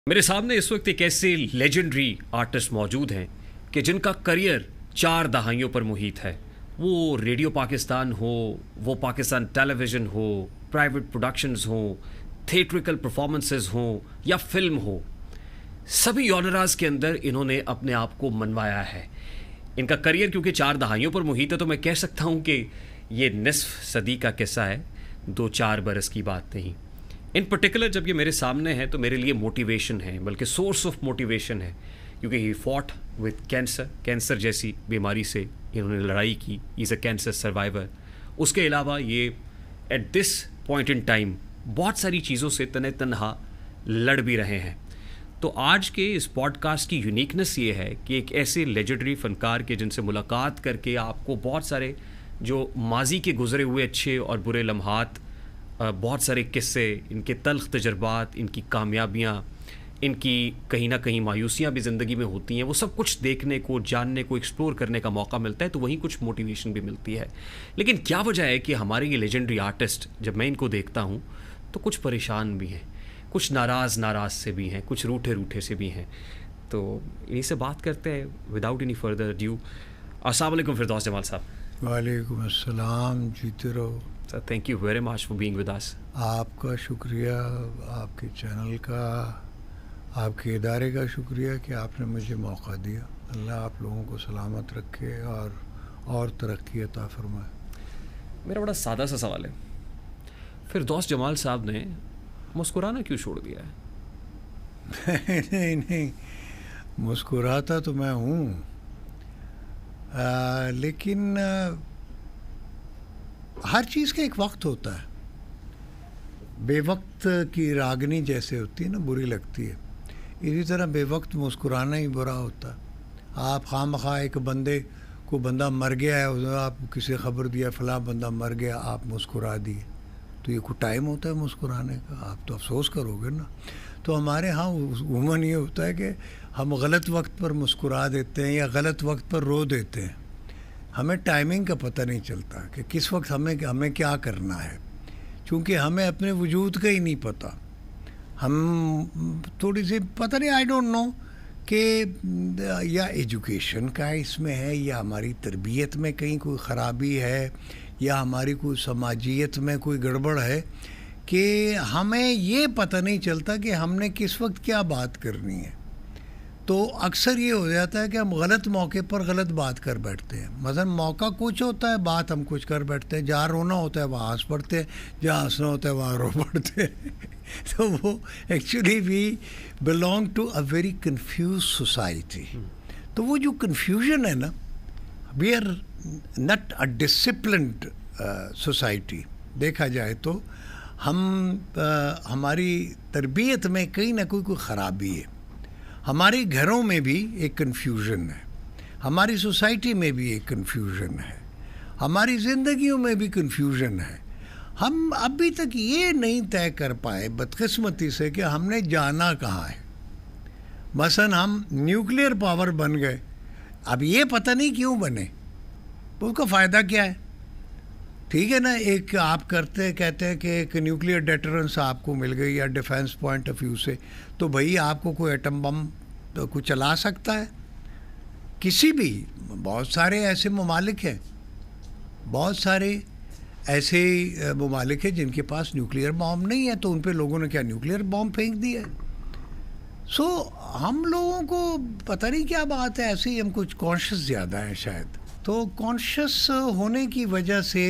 میرے سامنے اس وقت ایک ایسے لیجنڈری آرٹسٹ موجود ہیں کہ جن کا کریئر 4 دہائیوں پر محیط ہے. وہ ریڈیو پاکستان ہو، وہ پاکستان ٹیلی ویژن ہو، پرائیویٹ پروڈکشنز ہوں، تھیٹریکل پرفارمنسز ہوں یا فلم ہو، سبھی یونراز کے اندر انہوں نے اپنے آپ کو منوایا ہے. ان کا کریئر کیونکہ 4 دہائیوں پر محیط ہے تو میں کہہ سکتا ہوں کہ یہ نصف صدی کا قصہ ہے، 2-4 برس کی بات نہیں. ان پرٹیکولر جب یہ میرے سامنے ہے تو میرے لیے موٹیویشن ہے، بلکہ سورس آف موٹیویشن ہے، کیونکہ ہی فوٹ وتھ کینسر جیسی بیماری سے انہوں نے لڑائی کی. از اے کینسر سروائیور. اس کے علاوہ یہ at this point in time بہت ساری چیزوں سے تنہا لڑ بھی رہے ہیں. تو آج کے اس پوڈ کاسٹ کی یونیکنس یہ ہے کہ ایک ایسے لیجنڈری فنکار کے جن سے ملاقات کر کے آپ کو بہت سارے جو ماضی کے گزرے ہوئے اچھے اور برے لمحات، بہت سارے قصے، ان کے تلخ تجربات، ان کی کامیابیاں، ان کی کہیں نہ کہیں مایوسیاں بھی زندگی میں ہوتی ہیں، وہ سب کچھ دیکھنے کو، جاننے کو، ایکسپلور کرنے کا موقع ملتا ہے. تو وہیں کچھ موٹیویشن بھی ملتی ہے. لیکن کیا وجہ ہے کہ ہمارے یہ لیجنڈری آرٹسٹ جب میں ان کو دیکھتا ہوں تو کچھ پریشان بھی ہیں، کچھ ناراض سے بھی ہیں، کچھ روٹھے سے بھی ہیں. تو انہیں سے بات کرتے ہیں وداؤٹ اینی فردر ڈیو. السلام علیکم فردوس جمال صاحب. وعلیکم السلام. جیتے رہو sir. Thank you very much for being with us. آپ کا شکریہ، آپ کے چینل کا، آپ کے ادارے کا شکریہ کہ آپ نے مجھے موقع دیا. اللہ آپ لوگوں کو سلامت رکھے اور ترقی عطا فرمائے. میرا بڑا سادہ سا سوال ہے، فردوس جمال صاحب نے مسکرانا کیوں چھوڑ دیا ہے؟ نہیں مسکراتا تو میں ہوں، لیکن ہر چیز کا ایک وقت ہوتا ہے. بے وقت کی راگنی جیسے ہوتی ہے نا، بری لگتی ہے، اسی طرح بے وقت مسکرانا ہی برا ہوتا ہے. آپ خواہ مخواہ ایک بندہ مر گیا ہے، آپ کسی خبر دیا فلاں بندہ مر گیا، آپ مسکرا دیے، تو یہ کوئی ٹائم ہوتا ہے مسکرانے کا؟ آپ تو افسوس کرو گے نا. تو ہمارے ہاں عموماً یہ ہوتا ہے کہ ہم غلط وقت پر مسکرا دیتے ہیں یا غلط وقت پر رو دیتے ہیں. ہمیں ٹائمنگ کا پتہ نہیں چلتا کہ کس وقت ہمیں کیا کرنا ہے، چونکہ ہمیں اپنے وجود کا ہی نہیں پتہ. ہم تھوڑی سی پتہ نہیں، آئی ڈونٹ نو کہ یا ایجوکیشن کا اس میں ہے، یا ہماری تربیت میں کہیں کوئی خرابی ہے، یا ہماری کوئی سماجیت میں کوئی گڑبڑ ہے کہ ہمیں یہ پتہ نہیں چلتا کہ ہم نے کس وقت کیا بات کرنی ہے. تو اکثر یہ ہو جاتا ہے کہ ہم غلط موقع پر غلط بات کر بیٹھتے ہیں. مثلا موقع کچھ ہوتا ہے، بات ہم کچھ کر بیٹھتے ہیں. جہاں رونا ہوتا ہے وہاں ہنس پڑتے ہیں، جہاں ہنسنا ہوتا ہے وہاں رو پڑتے ہیں. تو وہ actually we belong to a very confused society. تو وہ جو کنفیوژن ہے نا، we are not a disciplined society. دیکھا جائے تو ہماری تربیت میں کہیں نہ کوئی خرابی ہے. ہمارے گھروں میں بھی ایک کنفیوژن ہے، ہماری سوسائٹی میں بھی ایک کنفیوژن ہے، ہماری زندگیوں میں بھی کنفیوژن ہے. ہم ابھی تک یہ نہیں طے کر پائے بدقسمتی سے کہ ہم نے جانا کہاں ہے. مثلا ہم نیوکلیئر پاور بن گئے، اب یہ پتہ نہیں کیوں بنے، اس کا فائدہ کیا ہے؟ ٹھیک ہے نا، ایک آپ کہتے ہیں کہ ایک نیوکلیئر ڈیٹرنس آپ کو مل گئی یا ڈیفینس پوائنٹ آف ویو سے، تو بھائی آپ کو کوئی ایٹم بم تو کوئی چلا سکتا ہے کسی بھی. بہت سارے ایسے ممالک ہیں، بہت سارے ایسے ممالک ہیں جن کے پاس نیوکلیئر بام نہیں ہے، تو ان پہ لوگوں نے کیا نیوکلیئر بام پھینک دیا ہے. سو ہم لوگوں کو پتہ نہیں کیا بات ہے، ایسے ہی ہم کچھ کانشیس زیادہ ہیں شاید. تو کانشیس ہونے کی وجہ سے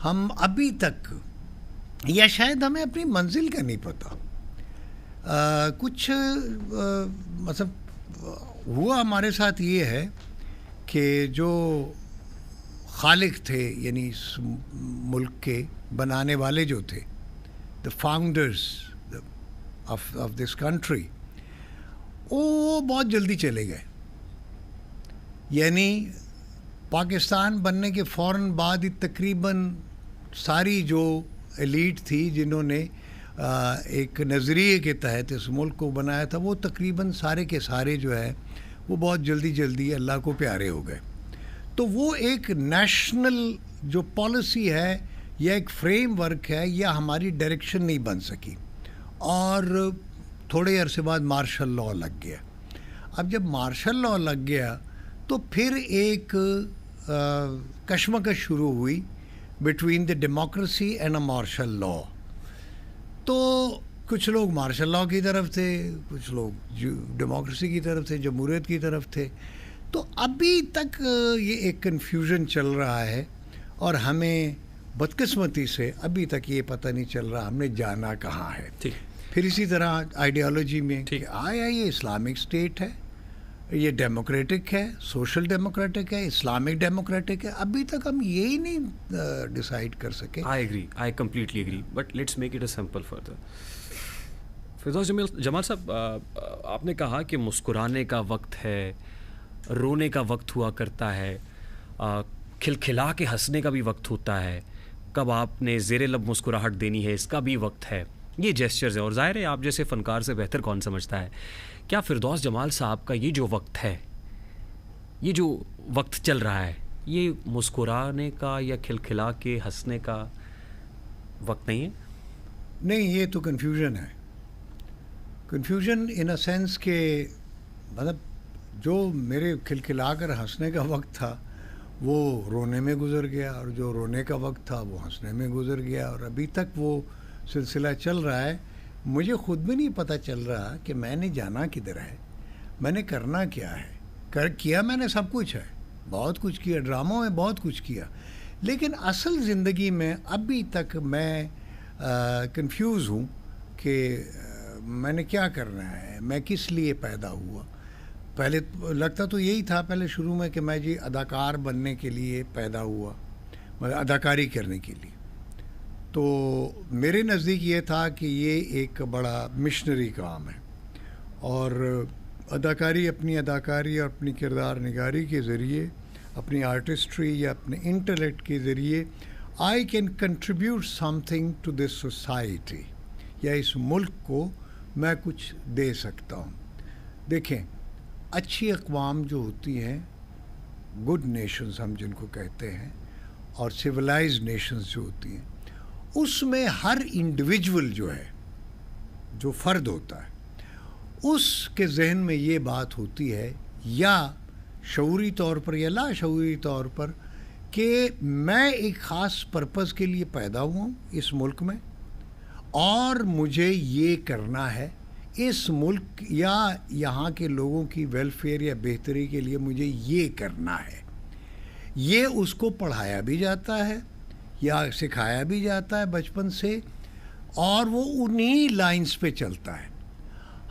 ہم ابھی تک، یا شاید ہمیں اپنی منزل کا نہیں پتہ. کچھ مطلب ہوا ہمارے ساتھ یہ ہے کہ جو خالق تھے، یعنی اس ملک کے بنانے والے جو تھے، the founders of this country, وہ بہت جلدی چلے گئے. یعنی پاکستان بننے کے فوراً بعد ہی تقریباً ساری جو ایلیٹ تھی جنہوں نے ایک نظریے کے تحت اس ملک کو بنایا تھا، وہ تقریباً سارے کے سارے جو ہے وہ بہت جلدی اللہ کو پیارے ہو گئے. تو وہ ایک نیشنل جو پالیسی ہے یا ایک فریم ورک ہے یا ہماری ڈائریکشن نہیں بن سکی. اور تھوڑے عرصے بعد مارشل لاء لگ گیا. اب جب مارشل لاء لگ گیا تو پھر ایک کشمکش شروع ہوئی between the democracy and a martial law. تو کچھ لوگ مارشل لاء کی طرف تھے, کچھ لوگ ڈیموکریسی کی طرف تھے, جمہوریت کی طرف تھے. تو ابھی تک یہ ایک کنفیوژن چل رہا ہے اور ہمیں بدقسمتی سے ابھی تک یہ پتہ نہیں چل رہا ہم نے جانا کہاں ہے. پھر اسی طرح آئیڈیالوجی میں آیا یہ اسلامک اسٹیٹ ہے, یہ ڈیموکریٹک ہے, سوشل ڈیموکریٹک ہے, اسلامک ڈیموکریٹک ہے. ابھی تک ہم یہی نہیں ڈیسائیڈ کر سکے. I completely agree, but let's make it a simple further. Firdous Jamal صاحب, آپ نے کہا کہ مسکرانے کا وقت ہے, رونے کا وقت ہوا کرتا ہے, کھلکھلا کے ہنسنے کا بھی وقت ہوتا ہے, کب آپ نے زیر لب مسکراہٹ دینی ہے اس کا بھی وقت ہے. یہ جیسچرز ہیں, اور ظاہر ہے آپ جیسے فنکار سے بہتر کون سمجھتا ہے. کیا فردوس جمال صاحب کا یہ جو وقت ہے, یہ جو وقت چل رہا ہے, یہ مسکرانے کا یا کھلکھلا کے ہنسنے کا وقت نہیں ہے؟ نہیں, یہ تو کنفیوژن ہے. کنفیوژن ان اے سینس کہ مطلب جو میرے کھلکھلا کر ہنسنے کا وقت تھا وہ رونے میں گزر گیا, اور جو رونے کا وقت تھا وہ ہنسنے میں گزر گیا, اور ابھی تک وہ سلسلہ چل رہا ہے. مجھے خود بھی نہیں پتہ چل رہا کہ میں نے جانا کدھر ہے, میں نے کرنا کیا ہے. کیا میں نے سب کچھ ہے, بہت کچھ کیا, ڈراموں میں بہت کچھ کیا, لیکن اصل زندگی میں ابھی تک میں کنفیوز ہوں کہ میں نے کیا کرنا ہے, میں کس لیے پیدا ہوا. پہلے لگتا تو یہی تھا پہلے شروع میں کہ میں جی اداکار بننے کے لیے پیدا ہوا, مطلب اداکاری کرنے کے لیے. تو میرے نزدیک یہ تھا کہ یہ ایک بڑا مشنری کام ہے, اور اداکاری اور اپنی کردار نگاری کے ذریعے, اپنی آرٹسٹری یا اپنے انٹلیکٹ کے ذریعے I can contribute something to this society, یا اس ملک کو میں کچھ دے سکتا ہوں. دیکھیں, اچھی اقوام جو ہوتی ہیں, گڈ نیشنز ہم جن کو کہتے ہیں, اور سویلائزڈ نیشنز جو ہوتی ہیں, اس میں ہر انڈیویجول جو ہے, جو فرد ہوتا ہے, اس کے ذہن میں یہ بات ہوتی ہے, یا شعوری طور پر یا لاشعوری طور پر, کہ میں ایک خاص پرپز کے لیے پیدا ہوا ہوں اس ملک میں, اور مجھے یہ کرنا ہے. اس ملک یا یہاں کے لوگوں کی ویلفیئر یا بہتری کے لیے مجھے یہ کرنا ہے. یہ اس کو پڑھایا بھی جاتا ہے یا سکھایا بھی جاتا ہے بچپن سے, اور وہ انہی لائنز پہ چلتا ہے.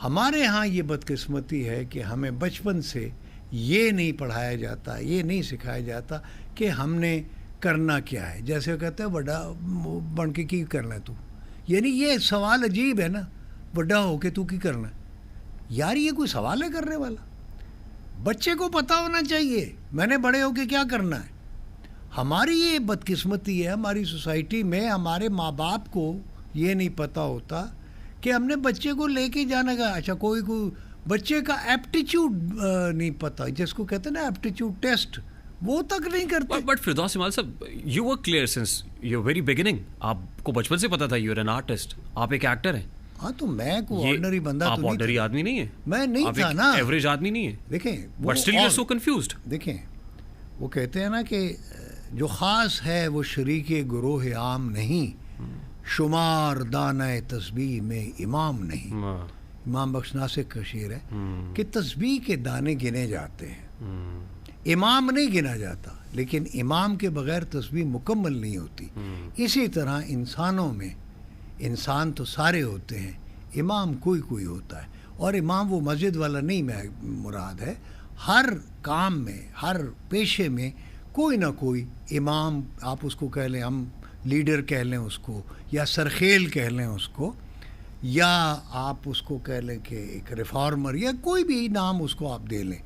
ہمارے ہاں یہ بدقسمتی ہے کہ ہمیں بچپن سے یہ نہیں پڑھایا جاتا, یہ نہیں سکھایا جاتا کہ ہم نے کرنا کیا ہے. جیسے وہ کہتے ہیں بڑا بن کے کی کرنا ہے تو, یعنی یہ سوال عجیب ہے نا, بڑا ہو کے تو کی کرنا ہے. یار یہ کوئی سوال ہے کرنے والا؟ بچے کو پتہ ہونا چاہیے میں نے بڑے ہو کے کیا کرنا ہے. ہماری یہ بدقسمتی ہے ہماری سوسائٹی میں, ہمارے ماں باپ کو یہ نہیں پتہ ہوتا کہ ہم نے بچے کو لے کے جانا کا. اچھا, کوئی بچے کا ایپٹیچیوڈ نہیں پتہ, جس کو کہتے ہیں نا ایپٹیچیوڈ ٹیسٹ, وہ تک نہیں کرتے. بٹ فردوس جمال صاحب, you were clear since your very beginning, آپ کو بچپن سے پتا تھا یو ار این آرٹسٹ, آپ ایک ایکٹر ہیں. ہاں, تو میں کوئی آرڈنری بندہ آپ آرڈنری آدمی نہیں ہیں, میں نہیں تھا نا, ایوریج آدمی نہیں ہے. دیکھیں, but still you are so confused. دیکھیں, وہ کہتے ہیں نا کہ جو خاص ہے وہ شریک گروہ عام نہیں, شمار دانہ تسبیح میں امام نہیں. امام بخش ناصر کا شعر ہے کہ تسبیح کے دانے گنے جاتے ہیں, امام نہیں گنا جاتا, لیکن امام کے بغیر تسبیح مکمل نہیں ہوتی. اسی طرح انسانوں میں, انسان تو سارے ہوتے ہیں, امام کوئی ہوتا ہے, اور امام وہ مسجد والا نہیں میں مراد ہے, ہر کام میں, ہر پیشے میں کوئی نہ کوئی امام, آپ اس کو کہہ لیں, ہم لیڈر کہہ لیں اس کو, یا سرخیل کہہ لیں اس کو, یا آپ اس کو کہہ لیں کہ ایک ریفارمر, یا کوئی بھی نام اس کو آپ دے لیں,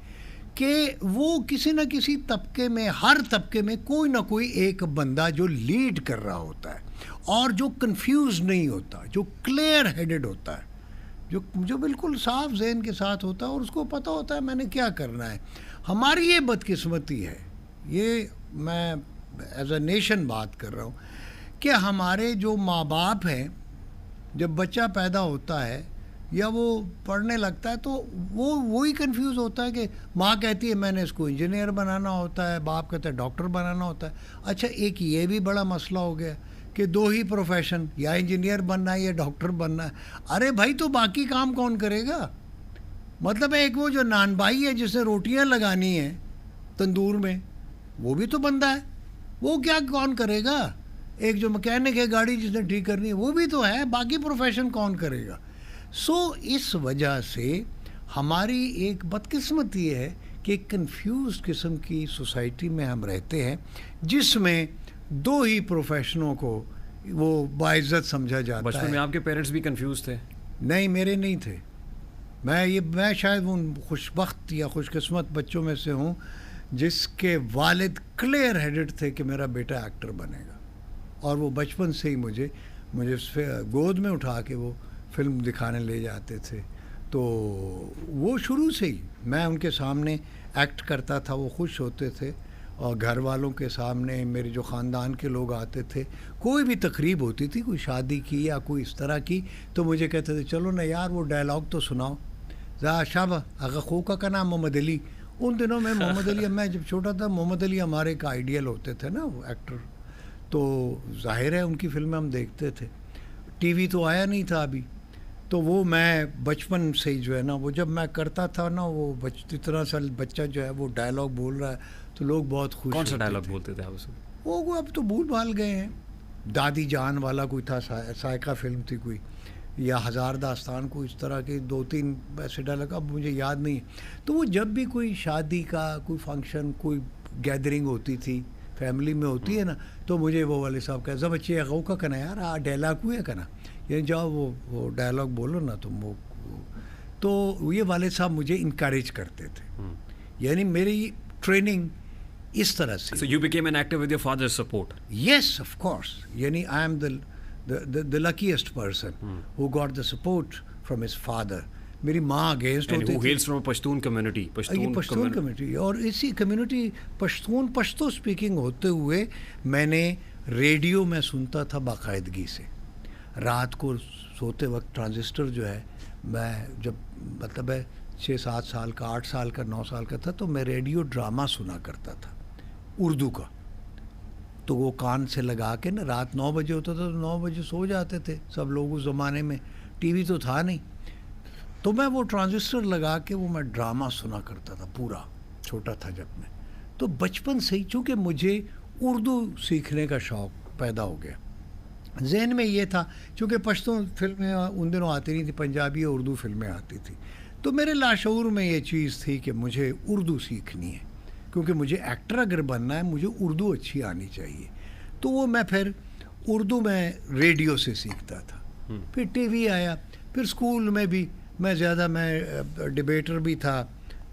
کہ وہ کسی نہ کسی طبقے میں, ہر طبقے میں کوئی نہ کوئی ایک بندہ جو لیڈ کر رہا ہوتا ہے, اور جو کنفیوز نہیں ہوتا, جو کلیئر ہیڈڈ ہوتا ہے, جو بالکل صاف ذہن کے ساتھ ہوتا ہے, اور اس کو پتہ ہوتا ہے میں نے کیا کرنا ہے. ہماری یہ بدقسمتی ہے, یہ میں ایز اے نیشن بات کر رہا ہوں, کہ ہمارے جو ماں باپ ہیں, جب بچہ پیدا ہوتا ہے یا وہ پڑھنے لگتا ہے تو وہی کنفیوز ہوتا ہے کہ ماں کہتی ہے میں نے اس کو انجینئر بنانا ہوتا ہے, باپ کہتا ہے ڈاکٹر بنانا ہوتا ہے. اچھا ایک یہ بھی بڑا مسئلہ ہو گیا کہ دو ہی پروفیشن, یا انجینئر بننا ہے یا ڈاکٹر بننا ہے. ارے بھائی تو باقی کام کون کرے گا؟ مطلب ایک وہ جو نان بھائی ہے جس نے روٹیاں لگانی ہیں تندور میں, وہ بھی تو بندہ ہے, وہ کیا کون کرے گا؟ ایک جو مکینک ہے گاڑی جس نے ٹھیک کرنی ہے وہ بھی تو ہے, باقی پروفیشن کون کرے گا؟ سو اس وجہ سے ہماری ایک بدقسمتی یہ ہے کہ ایک کنفیوز قسم کی سوسائٹی میں ہم رہتے ہیں جس میں دو ہی پروفیشنوں کو وہ باعزت سمجھا جاتا ہے. بچپن میں آپ کے پیرنٹس بھی کنفیوز تھے؟ نہیں, میرے نہیں تھے. میں شاید ان خوش بخت یا خوش قسمت بچوں میں سے ہوں جس کے والد کلیئر ہیڈڈ تھے کہ میرا بیٹا ایکٹر بنے گا, اور وہ بچپن سے ہی مجھے گود میں اٹھا کے وہ فلم دکھانے لے جاتے تھے. تو وہ شروع سے ہی میں ان کے سامنے ایکٹ کرتا تھا, وہ خوش ہوتے تھے. اور گھر والوں کے سامنے میرے جو خاندان کے لوگ آتے تھے, کوئی بھی تقریب ہوتی تھی, کوئی شادی کی یا کوئی اس طرح کی, تو مجھے کہتے تھے چلو نا یار وہ ڈائلاگ تو سناؤ. شابہ اگر خوکا کا نام محمد علی. ان دنوں میں محمد علی, میں جب چھوٹا تھا محمد علی ہمارے ایک آئیڈیل ہوتے تھے نا وہ ایکٹر, تو ظاہر ہے ان کی فلمیں ہم دیکھتے تھے. ٹی وی تو آیا نہیں تھا ابھی, تو وہ میں بچپن سے ہی جو ہے نا وہ جب میں کرتا تھا نا, وہ اتنا سا بچہ جو ہے وہ ڈائلاگ بول رہا ہے تو لوگ بہت خوش. کون سا ڈائلاگ بولتے تھے آپ اس میں؟ وہ اب تو بھول بھال گئے ہیں. دادی جان والا کوئی تھا, سائقہ فلم تھی کوئی, یا ہزار داستان کو, اس طرح کے 2-3 ایسے ڈائلاگ اب مجھے یاد نہیں ہے. تو وہ جب بھی کوئی شادی کا کوئی فنکشن, کوئی گیدرنگ ہوتی تھی فیملی میں ہوتی ہے نا, تو مجھے وہ والد صاحب کہا زب بچے غو کا کنا یار ڈائلاگ ہوئے کنا, یعنی جاؤ وہ ڈائلاگ بولو نا تم. وہ تو یہ والد صاحب مجھے انکریج کرتے تھے, یعنی میری ٹریننگ اس طرح سے. So you became an actor with your father's support? Yes, of course. یعنی I am the luckiest person who got the support from his father. میری ماں اگینسٹ ہوتی تھی. And who hails from a Pashtun community. Pashtun community, اور اسی community Pashto speaking ہوتے ہوئے میں نے ریڈیو میں سنتا تھا باقاعدگی سے. رات کو سوتے وقت ٹرانزسٹر جو ہے, میں جب مطلب ہے 6-7 سال کا, 8 سال کا, 9 سال کا تھا, تو میں ریڈیو ڈرامہ سنا کرتا تھا اردو کا. تو وہ کان سے لگا کے نا, رات 9 بجے ہوتا تھا تو 9 بجے سو جاتے تھے سب لوگ. اس زمانے میں ٹی وی تو تھا نہیں, تو میں وہ ٹرانزسٹر لگا کے وہ میں ڈرامہ سنا کرتا تھا پورا. چھوٹا تھا جب میں, تو بچپن سے ہی چونکہ مجھے اردو سیکھنے کا شوق پیدا ہو گیا. ذہن میں یہ تھا چونکہ پشتو فلمیں ان دنوں آتی نہیں تھی, پنجابی اور اردو فلمیں آتی تھی, تو میرے لاشعور میں یہ چیز تھی کہ مجھے اردو سیکھنی ہے, کیونکہ مجھے ایکٹر اگر بننا ہے مجھے اردو اچھی آنی چاہیے. تو وہ میں پھر اردو میں ریڈیو سے سیکھتا تھا. پھر ٹی وی آیا, پھر اسکول میں بھی میں ڈبیٹر بھی تھا,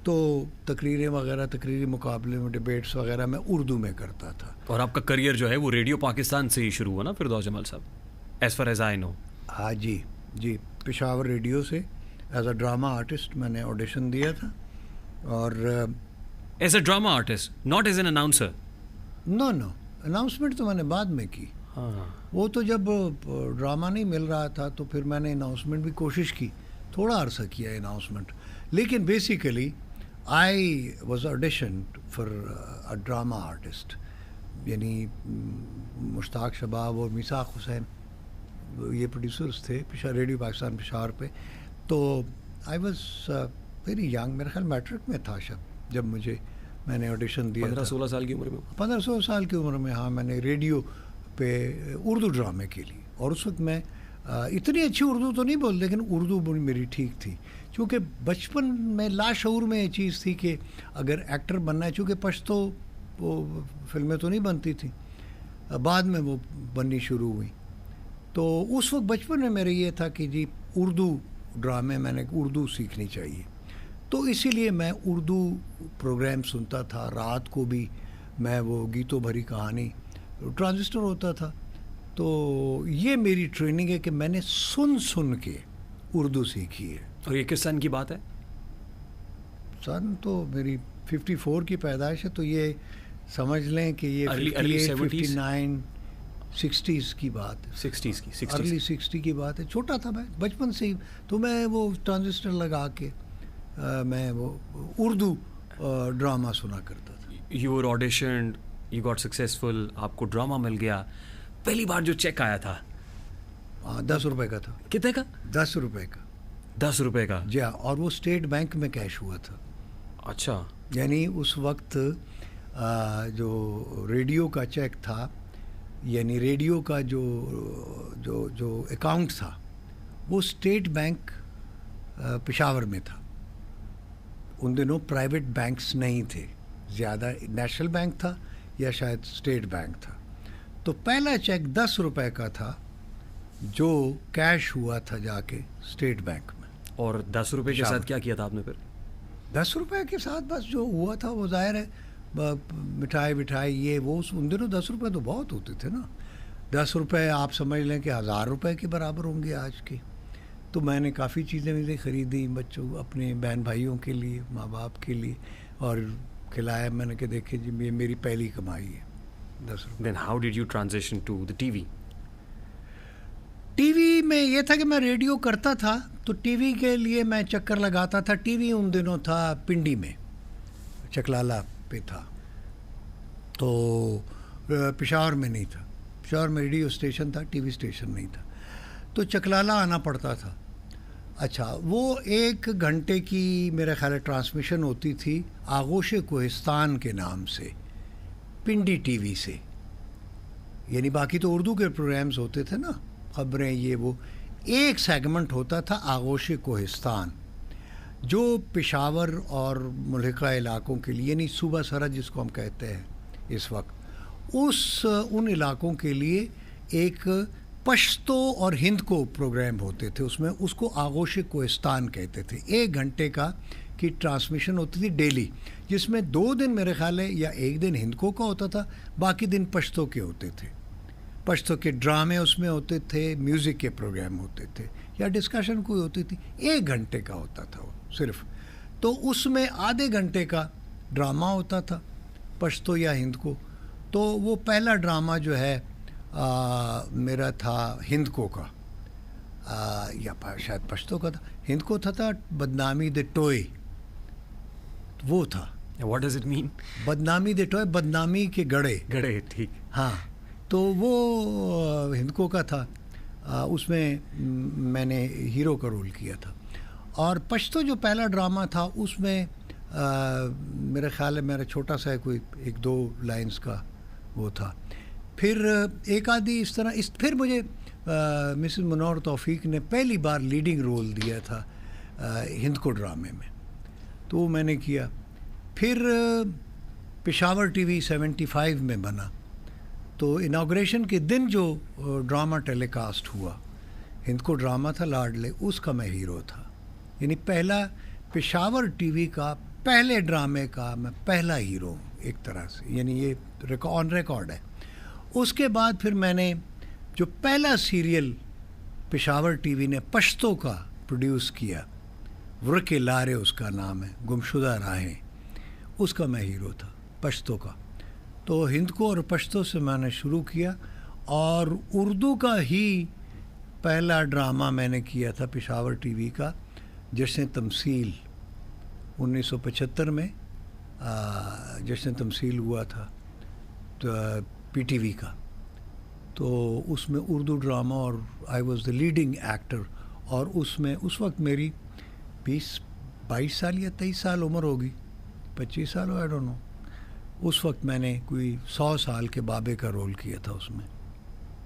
تو تقریریں وغیرہ, تقریری مقابلے میں ڈبیٹس وغیرہ میں اردو میں کرتا تھا. اور آپ کا کریئر جو ہے وہ ریڈیو پاکستان سے ہی شروع ہوا نا فردوس جمال صاحب, as far as I know? ہاں جی, پشاور ریڈیو سے ایز اے ڈرامہ آرٹسٹ میں نے آڈیشن دیا تھا. اور as a drama artist, not as an announcer? No, announcement تو میں نے بعد میں کی. وہ تو جب ڈرامہ نہیں مل رہا تھا تو پھر میں نے اناؤنسمنٹ بھی کوشش کی, تھوڑا عرصہ کیا اناؤنسمنٹ. لیکن basically I was auditioned for a drama artist. یعنی مشتاق شباب اور میثاق حسین یہ پروڈیوسرس تھے ریڈیو پاکستان پشاور پہ. تو آئی واز ویری ینگ, میرا خیال میٹرک میں تھا جب میں نے آڈیشن دیا. 15-16 سال کی عمر میں؟ 15-16 سال کی عمر میں, ہاں. میں نے ریڈیو پہ اردو ڈرامے کے لیے, اور اس وقت میں اتنی اچھی اردو تو نہیں بول, لیکن اردو میری ٹھیک تھی. چونکہ بچپن میں لاشعور میں یہ چیز تھی کہ اگر ایکٹر بننا ہے, چونکہ پشتو وہ فلمیں تو نہیں بنتی تھیں, بعد میں وہ بننی شروع ہوئی. تو اس وقت بچپن میں میرے یہ تھا کہ جی اردو ڈرامے میں نے اردو سیکھنی چاہیے. تو اسی لیے میں اردو پروگرام سنتا تھا. رات کو بھی میں وہ گیتوں بھری کہانی, ٹرانزسٹر ہوتا تھا. تو یہ میری ٹریننگ ہے کہ میں نے سن کے اردو سیکھی ہے. اور یہ کس سن کی بات ہے؟ سن تو میری 54 کی پیدائش ہے, تو یہ سمجھ لیں کہ یہ 59. 60s کی بات ہے, 60s کی, ارلی 60 کی بات ہے. چھوٹا تھا میں بچپن سے ہی, تو میں وہ ٹرانزسٹر لگا کے میں وہ اردو ڈرامہ سنا کرتا تھا. You were auditioned, you got successful, آپ کو ڈرامہ مل گیا. پہلی بار جو چیک آیا تھا 10 روپے کا تھا. کتنے کا؟ 10 روپے کا. 10 روپے کا؟ جی ہاں, اور وہ اسٹیٹ بینک میں کیش ہوا تھا. اچھا. یعنی اس وقت جو ریڈیو کا چیک تھا, یعنی ریڈیو کا جو اکاؤنٹ تھا وہ اسٹیٹ بینک پشاور میں تھا. ان دنوں پرائیویٹ بینکس نہیں تھے زیادہ, نیشنل بینک تھا یا شاید اسٹیٹ بینک تھا. تو پہلا چیک 10 روپے کا تھا جو کیش ہوا تھا جا کے اسٹیٹ بینک میں. اور 10 روپے کے ساتھ کیا کیا تھا آپ نے پھر؟ 10 روپے کے ساتھ بس جو ہوا تھا وہ ظاہر ہے مٹھائی یہ وہ. ان دنوں 10 روپے تو بہت ہوتے تھے نا. 10 روپے آپ سمجھ لیں کہ 1000 روپے کے برابر ہوں گے آج کے. تو میں نے کافی چیزیں خریدی بچوں, اپنے بہن بھائیوں کے لیے, ماں باپ کے لیے, اور کھلایا. میں نے کہ دیکھیں جی یہ میری پہلی کمائی ہے 10 روپے. Then how did you transition to the TV? T V میں یہ تھا کہ میں ریڈیو کرتا تھا, تو ٹی وی کے لیے میں چکر لگاتا تھا. ٹی وی ان دنوں تھا پنڈی میں, چکلالہ پہ تھا, تو پشاور میں نہیں تھا. پشاور میں ریڈیو اسٹیشن تھا, ٹی وی اسٹیشن نہیں تھا, تو چکلالہ آنا پڑتا تھا. اچھا, وہ 1 گھنٹے کی میرے خیال ہے ٹرانسمیشن ہوتی تھی آغوش کوہستان کے نام سے, پنڈی ٹی وی سے. یعنی باقی تو اردو کے پروگرامز ہوتے تھے نا, خبریں یہ وہ. ایک سیگمنٹ ہوتا تھا آغوش کوہستان, جو پشاور اور ملحقہ علاقوں کے لیے, یعنی صوبہ سرحد جس کو ہم کہتے ہیں اس وقت, ان علاقوں کے لیے ایک پشتو اور ہند کو پروگرام ہوتے تھے. اس میں اس کو آغوش کوہستان کہتے تھے. 1 گھنٹے کی ٹرانسمیشن ہوتی تھی ڈیلی, جس میں 2 دن میرے خیال ہے یا 1 دن ہند کو کا ہوتا تھا, باقی دن پشتو کے ہوتے تھے. پشتو کے ڈرامے اس میں ہوتے تھے, میوزک کے پروگرام ہوتے تھے, یا ڈسکشن کوئی ہوتی تھی. 1 گھنٹے کا ہوتا تھا وہ صرف. تو اس میں آدھے گھنٹے کا ڈرامہ ہوتا تھا پشتو یا ہند کو. تو وہ پہلا ڈرامہ جو ہے میرا تھا ہند کو کا, یا شاید پشتو کا تھا. ہند کو تھا بدنامی دے ٹوئے, وہ تھا. What does it mean? بدنامی دے ٹوئے, بدنامی کے گڑھے. ٹھیک. ہاں, تو وہ ہند کو کا تھا. اس میں میں نے ہیرو کا رول کیا تھا. اور پشتو جو پہلا ڈرامہ تھا اس میں میرے خیال ہے میرا چھوٹا سا کوئی 1-2 لائنز کا وہ تھا. پھر ایک آدھی اس طرح پھر مجھے مسز منور توفیق نے پہلی بار لیڈنگ رول دیا تھا ہند کو ڈرامے میں, تو وہ میں نے کیا. پھر پشاور ٹی وی 75 میں بنا, تو اناگریشن کے دن جو ڈرامہ ٹیلی کاسٹ ہوا, ہند کو ڈرامہ تھا لاڈلے, اس کا میں ہیرو تھا. یعنی پہلا پشاور ٹی وی کا پہلے ڈرامے کا میں پہلا ہیرو ہوں ایک طرح سے, یعنی یہ آن ریکارڈ ہے. اس کے بعد پھر میں نے جو پہلا سیریل پشاور ٹی وی نے پشتو کا پروڈیوس کیا, ورک لارے اس کا نام ہے, گمشدہ راہیں, اس کا میں ہیرو تھا پشتو کا. تو ہند کو اور پشتو سے میں نے شروع کیا, اور اردو کا ہی پہلا ڈرامہ میں نے کیا تھا پشاور ٹی وی کا, جشن تمثیل 1975 میں جشن تمثیل ہوا تھا پی ٹی وی کا. تو اس میں اردو ڈرامہ, اور I was the leading actor. اور اس میں اس وقت میری 22 سال یا 23 سال عمر ہوگی, 25 سال ہو, آئی ڈونٹ نو. اس وقت میں نے کوئی 100 سال کے بابے کا رول کیا تھا اس میں.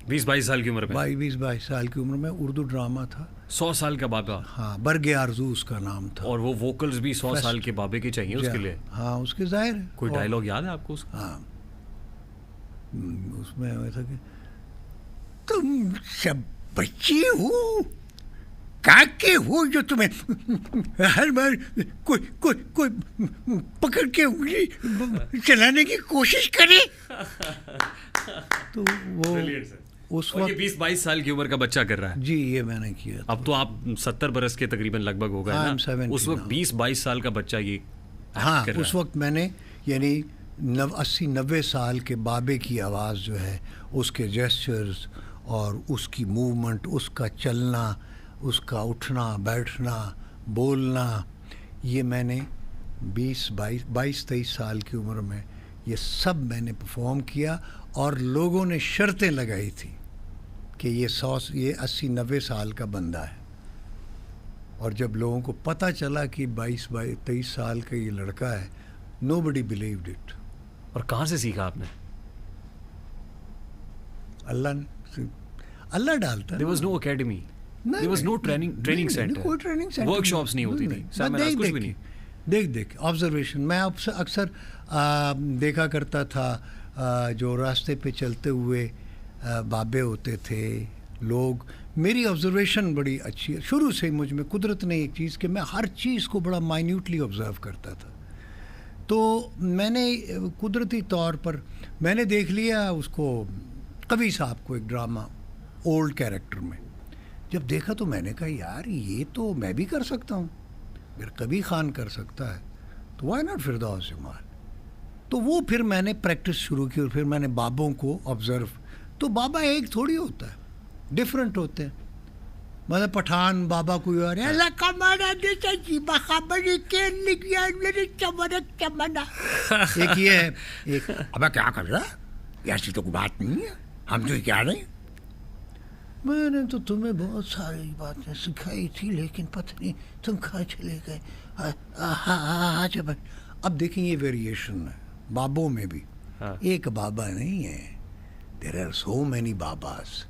20-22 سال کی عمر میں؟ 22 سال کی عمر میں اردو ڈرامہ تھا. 100 سال کا بابا؟ ہاں, برگ آرزو اس کا نام تھا. اور وہ ووکلز بھی 100 سال کے بابے کے چاہیے اس کے لیے؟ ہاں, اس کے ظاہر ہے. کوئی ڈائلاگ یاد ہے آپ کو اس کا؟ ہاں, اس میں تھا کہ تم سب بچے ہو, کاکے ہو, جو تمہیں ہر بار کوئی پکڑ کے انگلی چلانے کی کوشش کرے. تو وہ اس وقت 20-22 سال کی عمر کا بچہ کر رہا ہے. جی, یہ میں نے کیا. اب تو آپ 70 برس کے تقریباً لگ بھگ ہو گئے نا. اس وقت 20-22 سال کا بچہ یہ. ہاں, اس وقت میں نے یعنی 80-90 سال کے بابے کی آواز جو ہے، اس کے جیسچرز اور اس کی موومنٹ، اس کا چلنا، اس کا اٹھنا بیٹھنا بولنا، یہ میں نے 22-23 سال کی عمر میں یہ سب میں نے پرفارم کیا، اور لوگوں نے شرطیں لگائی تھی کہ یہ 80-90 سال کا بندہ ہے. اور جب لوگوں کو پتہ چلا کہ 22-23 سال کا یہ لڑکا ہے، nobody believed it. اور کہاں سے سیکھا آپ نے؟ اللہ ڈالتا ہے. There was no academy. There was no training center. کوئی ٹریننگ سینٹر، ورکشاپس نہیں ہوتی تھی. کچھ بھی نہیں. دیکھ آبزرویشن. میں اکثر دیکھا کرتا تھا جو راستے پہ چلتے ہوئے بابے ہوتے تھے لوگ. میری آبزرویشن بڑی اچھی ہے شروع سے. مجھ میں قدرت نے ایک چیز کہ میں ہر چیز کو بڑا مائنیوٹلی آبزرو کرتا تھا. تو میں نے قدرتی طور پر میں نے دیکھ لیا اس کو، قوی صاحب کو، ایک ڈرامہ اولڈ کیریکٹر میں جب دیکھا تو میں نے کہا یار یہ تو میں بھی کر سکتا ہوں. اگر کبھی خان کر سکتا ہے تو وائی ناٹ فردوس جمال. تو وہ پھر میں نے پریکٹس شروع کی، اور پھر میں نے بابوں کو آبزرو. تو بابا ایک تھوڑی ہوتا ہے، ڈفرینٹ ہوتے ہیں. مطلب پٹھان بابا کو ایک یہ ہے، ایک ابا کیا کر رہا ہے، ایسی تو کوئی بات نہیں ہے، ہم تو کیا رہے ہیں. میں نے تو تمہیں بہت ساری باتیں سکھائی تھی لیکن پتہ نہیں تم کہاں چلے گئے. اب دیکھیں یہ ویریشن ہے بابوں میں بھی. ایک بابا نہیں ہے، دیر آر سو مینی باباز.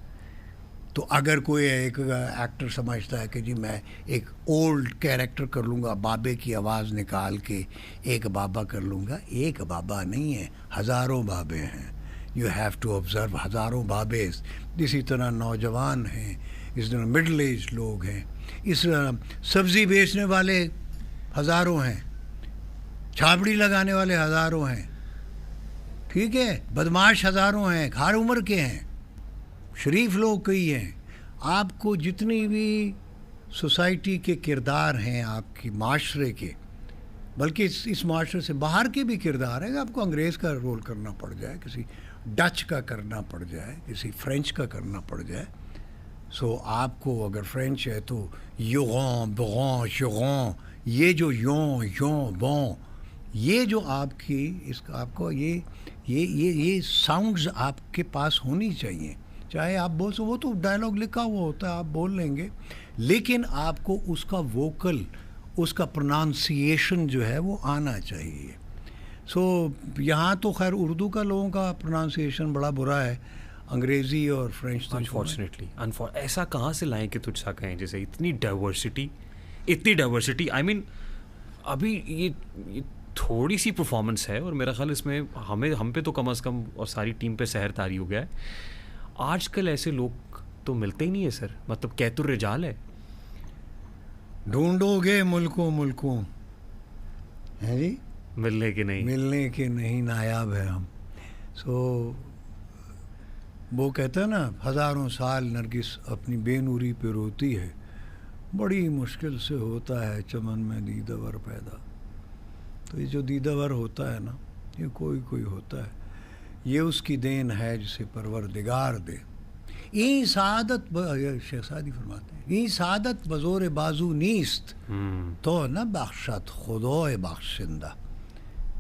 تو اگر کوئی ایک ایکٹر سمجھتا ہے کہ جی میں ایک اولڈ کیریکٹر کر لوں گا، بابے کی آواز نکال کے ایک بابا کر لوں گا، ایک بابا نہیں ہے، ہزاروں بابے ہیں. یو ہیو ٹو آبزرو ہزاروں بابیز. اسی طرح نوجوان ہیں، اس طرح مڈل ایج لوگ ہیں، اس طرح سبزی بیچنے والے ہزاروں ہیں، چھاپڑی لگانے والے ہزاروں ہیں، ٹھیک ہے، بدماش ہزاروں ہیں، ہر عمر کے ہیں، شریف لوگ کئی ہیں. آپ کو جتنی بھی سوسائٹی کے کردار ہیں آپ کی معاشرے کے، بلکہ اس معاشرے سے باہر کے بھی کردار ہیں. آپ کو انگریز کا رول کرنا پڑ جائے، کسی ڈچ کا کرنا پڑ جائے، کسی فرینچ کا کرنا پڑ جائے. سو آپ کو اگر فرینچ ہے تو یوغاں بغاں شغاں، یہ جو یوں بوں، یہ جو آپ کی اس کا آپ کو یہ ساؤنڈز آپ کے پاس ہونی چاہیے. چاہے آپ بول سو، وہ تو ڈائلاگ لکھا ہوا ہوتا ہے، آپ بول لیں گے، لیکن آپ کو اس کا ووکل، اس کا پرونانسیشن جو ہے وہ آنا چاہیے. سو یہاں تو خیر اردو کا لوگوں کا پرونانسیشن بڑا برا ہے، انگریزی اور فرینچ تو انفارچونیٹلی ایسا کہاں سے لائیں کہ تجھ سا کہیں جیسے اتنی ڈائیورسٹی. آئی مین ابھی یہ تھوڑی سی پرفارمنس ہے، اور میرا خیال اس میں ہم پہ تو کم از کم اور ساری ٹیم پہ سحر طاری ہو گیا ہے. آج کل ایسے لوگ تو ملتے ہی نہیں ہے سر، مطلب کیت الرجال ہے. ڈھونڈو گے ملکوں ہے جی، ملنے کے نہیں نایاب ہے ہم. سو وہ کہتا ہے نا، ہزاروں سال نرگس اپنی بے نوری پہ روتی ہے، بڑی مشکل سے ہوتا ہے چمن میں دیدہ ور پیدا. تو یہ جو دیدہ ور ہوتا ہے نا، یہ کوئی ہوتا ہے، یہ اس کی دین ہے جسے پروردگار دے. این سعادت شیخ سعدی فرماتے ہیں، این سعادت بزور بازو نیست تو نہ بخشت خدای بخشندہ.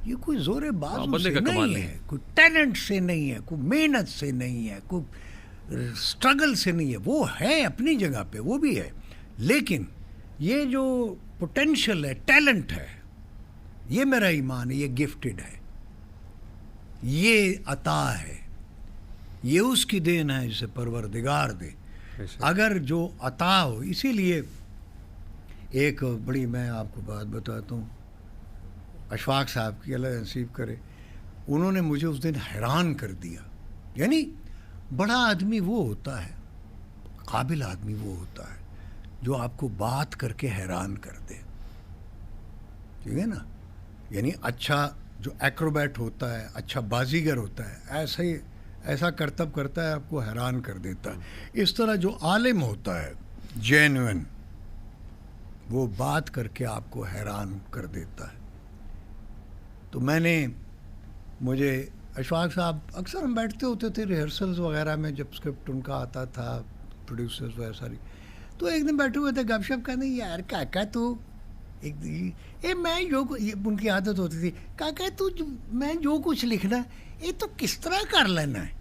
یہ کوئی زور بازو سے نہیں ہے، کوئی ٹیلنٹ سے نہیں ہے، کوئی محنت سے نہیں ہے، کوئی اسٹرگل سے نہیں ہے. وہ ہے اپنی جگہ پہ، وہ بھی ہے، لیکن یہ جو پوٹینشل ہے، ٹیلنٹ ہے، یہ میرا ایمان ہے، یہ گفٹڈ ہے، یہ عطا ہے، یہ اس کی دین ہے جسے پروردگار دے. اگر جو عطا ہو، اسی لیے ایک بڑی میں آپ کو بات بتاتا ہوں، اشفاق صاحب کی اللہ نصیب کرے، انہوں نے مجھے اس دن حیران کر دیا. یعنی بڑا آدمی وہ ہوتا ہے، قابل آدمی وہ ہوتا ہے جو آپ کو بات کر کے حیران کر دے، ٹھیک ہے نا. یعنی اچھا جو ایکروبیٹ ہوتا ہے، اچھا بازیگر ہوتا ہے، ایسا کرتب کرتا ہے، آپ کو حیران کر دیتا ہے. اس طرح جو عالم ہوتا ہے جینوئن، وہ بات کر کے آپ کو حیران کر دیتا ہے. تو میں نے مجھے اشفاق صاحب اکثر ہم بیٹھتے ہوتے تھے ریہرسلز وغیرہ میں، جب اسکرپٹ ان کا آتا تھا، پروڈیوسرز وغیرہ ساری، تو ایک دن بیٹھے ہوئے تھے گپ شپ کرنے، یار کاکا تو میں جو ان کی عادت ہوتی تھی، کاکا تو میں جو کچھ لکھنا یہ تو کس طرح کر لینا ہے،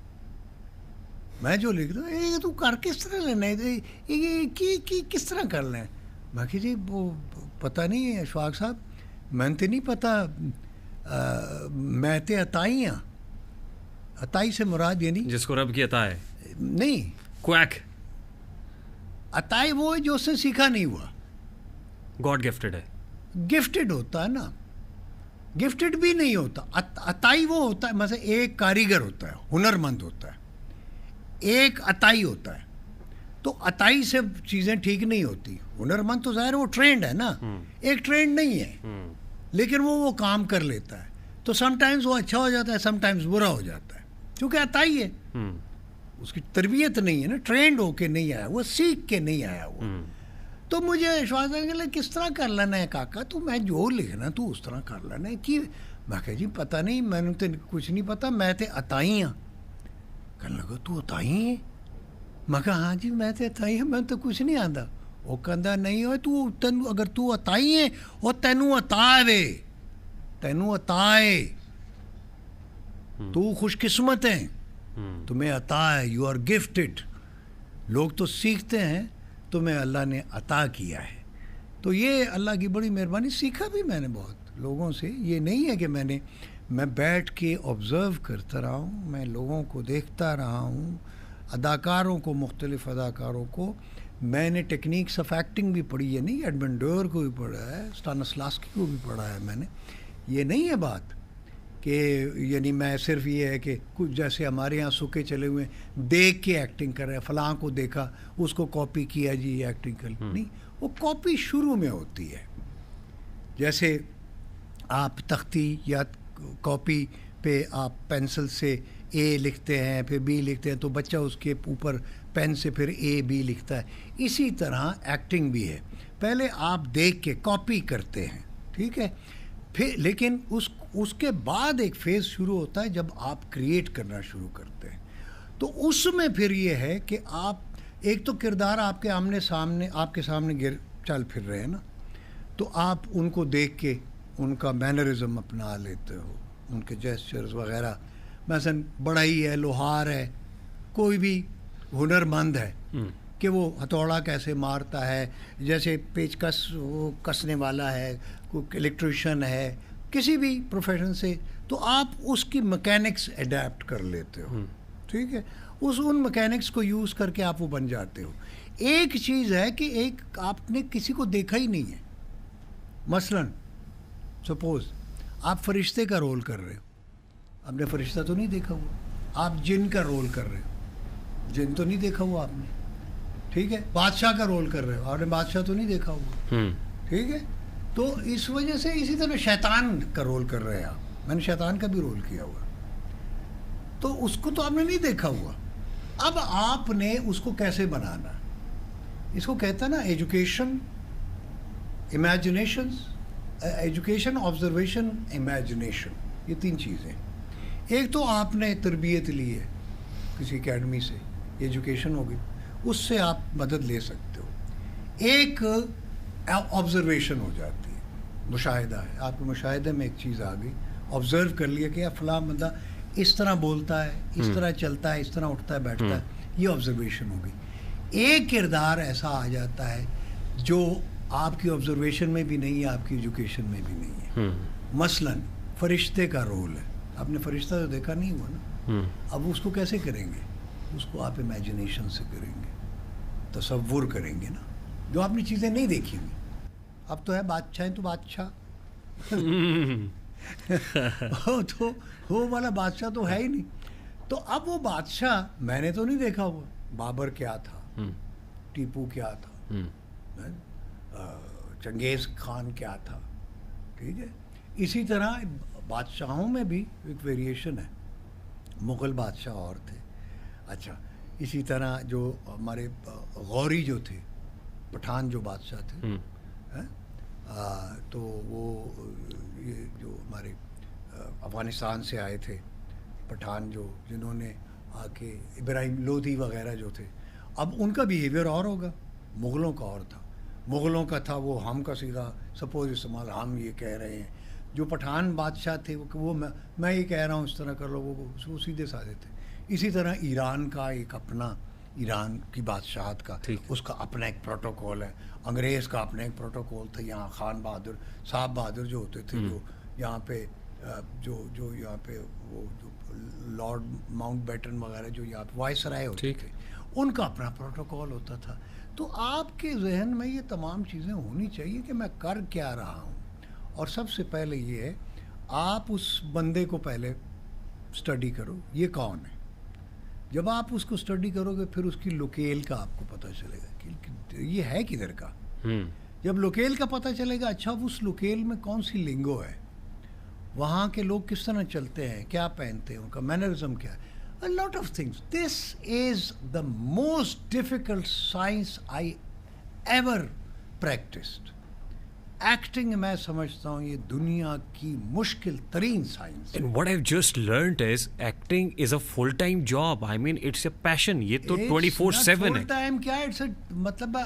میں جو لکھ رہا ہوں یہ تو کر کس طرح لینا ہے، یہ کس طرح کر لیں. میں کہ جی وہ پتہ نہیں ہے اشفاق صاحب، میں تو نہیں پتہ، میں تے عطائی ہاں. عطائی سے مراد یعنی جس کو رب کی عطا ہے نہیں، کویک، عطائی وہ ہے جو اس نے سیکھا نہیں ہوا، گاڈ گفٹڈ ہے. گفٹڈ ہوتا ہے نا، گفٹڈ بھی نہیں ہوتا. عطائی وہ ہوتا ہے، مثلا ایک کاریگر ہوتا ہے، ہنر مند ہوتا ہے، ایک عطائی ہوتا ہے. تو عطائی سے چیزیں ٹھیک نہیں ہوتی. ہنر مند تو ظاہر وہ ٹرینڈ ہے نا، ایک ٹرینڈ نہیں ہے لیکن وہ کام کر لیتا ہے. تو سم ٹائمز وہ اچھا ہو جاتا ہے، سم ٹائمز برا ہو جاتا ہے، کیونکہ عطائی ہے، اس کی تربیت نہیں ہے نا، ٹرینڈ ہو کے نہیں آیا وہ، سیکھ کے نہیں آیا وہ. تو مجھے اشفاق کہ کس طرح کر لینا ہے کاکا، تو میں جو لکھنا تو اس طرح کر لینا ہے. کہ میں کہا جی پتہ نہیں، میں نے تو کچھ نہیں پتہ، میں تے عطائی ہاں. کہنے لگا تو عطائی ہے؟ میں کہا ہاں جی میں تے عطائی ہوں، میں تو کچھ نہیں آتا. وہ کہندا نہیں ہوئے تو تینوں اگر تو عطائی ہے وہ تینوں عطا ہے، تینوں عطا ہے، تو خوش قسمت ہے، تمہیں عطا ہے، یو آر گفٹڈ. لوگ تو سیکھتے ہیں، تمہیں اللہ نے عطا کیا ہے. تو یہ اللہ کی بڑی مہربانی. سیکھا بھی میں نے بہت لوگوں سے، یہ نہیں ہے کہ میں بیٹھ کے آبزرو کرتا رہا ہوں، میں لوگوں کو دیکھتا رہا ہوں، اداکاروں کو، مختلف اداکاروں کو. میں نے ٹیکنیکس آف ایکٹنگ بھی پڑھی ہے، نہیں ایڈمنڈ ڈور کو بھی پڑھا ہے، اسٹانسلاسکی کو بھی پڑھا ہے میں نے. یہ نہیں ہے بات کہ یعنی میں صرف یہ ہے کہ کچھ جیسے ہمارے یہاں سکے چلے ہوئے دیکھ کے ایکٹنگ کر رہے ہیں، فلاں کو دیکھا اس کو کاپی کیا جی یہ ایکٹنگ کر. نہیں، وہ کاپی شروع میں ہوتی ہے. جیسے آپ تختی یا کاپی پہ آپ پینسل سے اے لکھتے ہیں، پھر بی لکھتے ہیں، تو بچہ اس کے اوپر پین سے پھر اے بی لکھتا ہے. اسی طرح ایکٹنگ بھی ہے، پہلے آپ دیکھ کے کاپی کرتے ہیں، ٹھیک ہے، پھر لیکن اس کے بعد ایک فیز شروع ہوتا ہے جب آپ کریٹ کرنا شروع کرتے ہیں. تو اس میں پھر یہ ہے کہ آپ ایک تو کردار آپ کے آمنے سامنے، آپ کے سامنے چل پھر رہے ہیں نا، تو آپ ان کو دیکھ کے ان کا مینرزم اپنا لیتے ہو، ان کے جیسچرز وغیرہ. مثلا بڑا ہی ہے، لوہار ہے، کوئی بھی ہنر مند ہے کہ وہ ہتھوڑا کیسے مارتا ہے، جیسے پیچکس وہ کسنے والا ہے، کوئی الیکٹریشین ہے، کسی بھی پروفیشن سے، تو آپ اس کی مکینکس اڈیپٹ کر لیتے ہو، ٹھیک ہے، ان مکینکس کو یوز کر کے آپ وہ بن جاتے ہو. ایک چیز ہے کہ ایک آپ نے کسی کو دیکھا ہی نہیں ہے. مثلا سپوز آپ فرشتے کا رول کر رہے ہو، آپ نے فرشتہ تو نہیں دیکھا ہوا. آپ جن کا رول کر رہے ہو، جن تو نہیں دیکھا ہوا آپ نے، ٹھیک ہے. بادشاہ کا رول کر رہے ہو، آپ نے بادشاہ تو نہیں دیکھا ہوا، ٹھیک ہے. تو اس وجہ سے اسی طرح شیطان کا رول کر رہے ہیں آپ، میں نے شیطان کا بھی رول کیا ہوا، تو اس کو تو آپ نے نہیں دیکھا ہوا. اب آپ نے اس کو کیسے بنانا، اس کو کہتا ہے نا education, imagination, education, observation, imagination. یہ تین چیزیں. ایک تو آپ نے تربیت لی ہے کسی اکیڈمی سے، ایجوکیشن ہوگی، اس سے آپ مدد لے سکتے ہو. ایک آبزرویشن ہو جاتی ہے، مشاہدہ ہے، آپ کے مشاہدے میں ایک چیز آ گئی، آبزرو کر لیا کہ فلاں بندہ اس طرح بولتا ہے، اس طرح چلتا ہے، اس طرح اٹھتا ہے بیٹھتا ہے، یہ آبزرویشن ہو گئی. ایک کردار ایسا آ جاتا ہے جو آپ کی آبزرویشن میں بھی نہیں ہے، آپ کی ایجوکیشن میں بھی نہیں ہے. مثلا فرشتے کا رول ہے، آپ نے فرشتہ تو دیکھا نہیں ہوا نا، اب اس کو کیسے کریں گے؟ اس کو آپ امیجنیشن سے کریں گے، تصور کریں گے نا، جو آپ نے چیزیں نہیں دیکھی ہوئی. اب تو ہے بادشاہ تو بادشاہ تو وہ والا بادشاہ تو ہے ہی نہیں. تو اب وہ بادشاہ میں نے تو نہیں دیکھا ہوا، بابر کیا تھا، ٹیپو کیا تھا، چنگیز خان کیا تھا، ٹھیک ہے. اسی طرح بادشاہوں میں بھی ایک ویریشن ہے، مغل بادشاہ اور تھے. اچھا، اسی طرح جو ہمارے غوری جو تھے، پٹھان جو بادشاہ تھے، تو وہ یہ جو ہمارے افغانستان سے آئے تھے پٹھان جو جنہوں نے آ کے ابراہیم لودھی وغیرہ جو تھے. اب ان کا بیہیویئر اور ہوگا, مغلوں کا اور تھا. مغلوں کا تھا وہ ہم کا سیدھا سپوز استعمال, ہم یہ کہہ رہے ہیں. جو پٹھان بادشاہ تھے وہ میں یہ کہہ رہا ہوں اس طرح کر لو, وہ سیدھے سادے تھے. اسی طرح ایران کا ایک اپنا, ایران کی بادشاہت کا اس کا اپنا ایک پروٹوکول ہے. انگریز کا اپنا ایک پروٹوکول تھا. یہاں خان بہادر, صاحب بہادر جو ہوتے تھے, جو یہاں پہ جو یہاں پہ وہ جو لارڈ ماؤنٹ بیٹن وغیرہ جو یہاں پہ وائس رائے ہوتے تھے, ان کا اپنا پروٹوکول ہوتا تھا. تو آپ کے ذہن میں یہ تمام چیزیں ہونی چاہیے کہ میں کر کیا رہا ہوں. اور سب سے پہلے یہ ہے آپ اس بندے کو پہلے اسٹڈی کرو, یہ کون ہے. جب آپ اس کو اسٹڈی کرو گے پھر اس کی لوکیل کا آپ کو پتہ چلے گا کہ یہ ہے کدھر کا. جب لوکیل کا پتہ چلے گا, اچھا اس لوکیل میں کون سی لنگو ہے, وہاں کے لوگ کس طرح چلتے ہیں, کیا پہنتے ہیں, ان کا مینرزم کیا ہے, a lot of things. This is the most difficult science I ever practiced. Acting میں سمجھتا ہوں یہ دنیا کی مشکل ترین science. And what I've just learned is acting is a full time job. I mean it's a passion. یہ تو 24/7 ہے. فل ٹائم کیا ہے, اٹس مطلب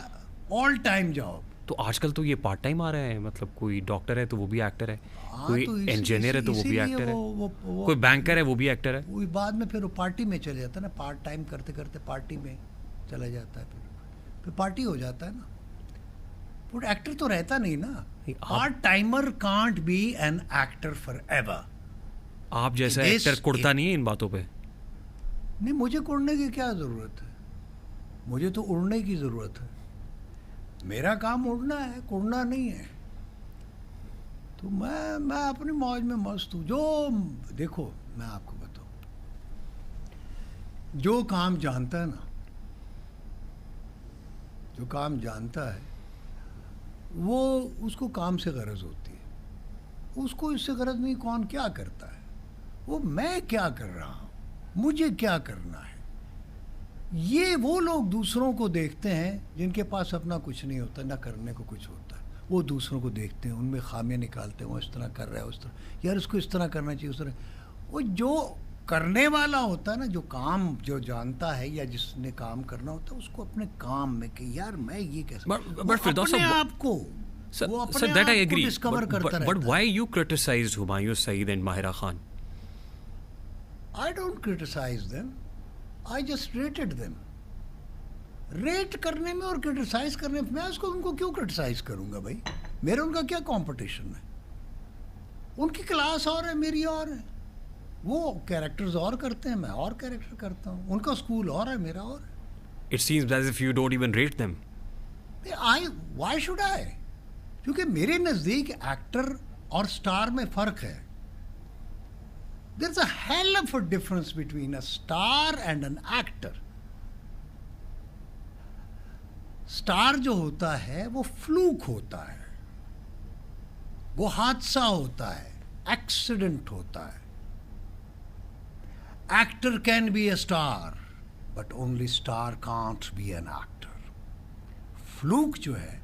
آل ٹائم جاب. تو آج کل تو یہ پارٹ ٹائم آ رہے ہیں, مطلب کوئی ڈاکٹر ہے تو وہ بھی ایکٹر ہے, کوئی انجینئر ہے تو وہ بھی ایکٹر ہے, کوئی بینکر ہے وہ بھی ایکٹر ہے. وہی بعد میں پھر وہ پارٹی میں چلے جاتا ہے نا, پارٹ ٹائم کرتے کرتے پارٹی میں چلا جاتا ہے, پھر پارٹی ہو جاتا ہے نا. بٹ ایکٹر تو رہتا نہیں نا. Part timer can't be an actor for ever. آپ جیسا ایکٹر کڑتا نہیں ہے ان باتوں پہ. نہیں, مجھے کڑنے کی کیا ضرورت ہے, مجھے تو اڑنے کی ضرورت ہے. میرا کام اڑنا ہے, کڑنا نہیں ہے. تو میں اپنی موج میں مست ہوں. جو دیکھو میں آپ کو بتاؤں, جو کام جانتا ہے نا, جو کام جانتا ہے وہ اس کو کام سے غرض ہوتی ہے. اس کو اس سے غرض نہیں کون کیا کرتا ہے, وہ میں کیا کر رہا ہوں, مجھے کیا کرنا ہے. یہ وہ لوگ دوسروں کو دیکھتے ہیں جن کے پاس اپنا کچھ نہیں ہوتا, نہ کرنے کو کچھ ہوتا ہے. وہ دوسروں کو دیکھتے ہیں, ان میں خامیاں نکالتے ہیں, وہ اس طرح کر رہا ہے, اس طرح, یار اس کو اس طرح کرنا چاہیے, اس طرح. وہ جو کرنے والا ہوتا ہے نا, جو کام جو جانتا ہے یا جس نے کام کرنا ہوتا ہے, اس کو اپنے کام میں کہ یار میں یہ کیسے, اپنے آپ کو وہ اپنے آپ کو ڈسکور کرتا رہتا ہے. But why you criticized Humayun Saeed and Mahira Khan? I don't criticize them. I just rated them. Rate کرنے میں اور کرٹیسائز کرنے میں, میں اس کو ان کو کیوں کرٹیسائز کروں گا بھائی. میرا ان کا کیا کمپٹیشن ہے. ان کی کلاس اور ہے, میری اور ہے. وہ کیریکٹرز اور کرتے ہیں, میں اور کیریکٹر کرتا ہوں. ان کا اسکول اور ہے, میرا اور ہے. It seems as if you don't even rate them. Why should I? کیونکہ میرے نزدیک ایکٹر اور سٹار میں فرق ہے. There's a hell of a difference between a star and an actor. Star جو ہوتا ہے وہ فلوک ہوتا ہے, وہ حادثہ ہوتا ہے, ایکسیڈنٹ ہوتا ہے. Actor can be a star but only star can't be an actor. Fluke جو ہے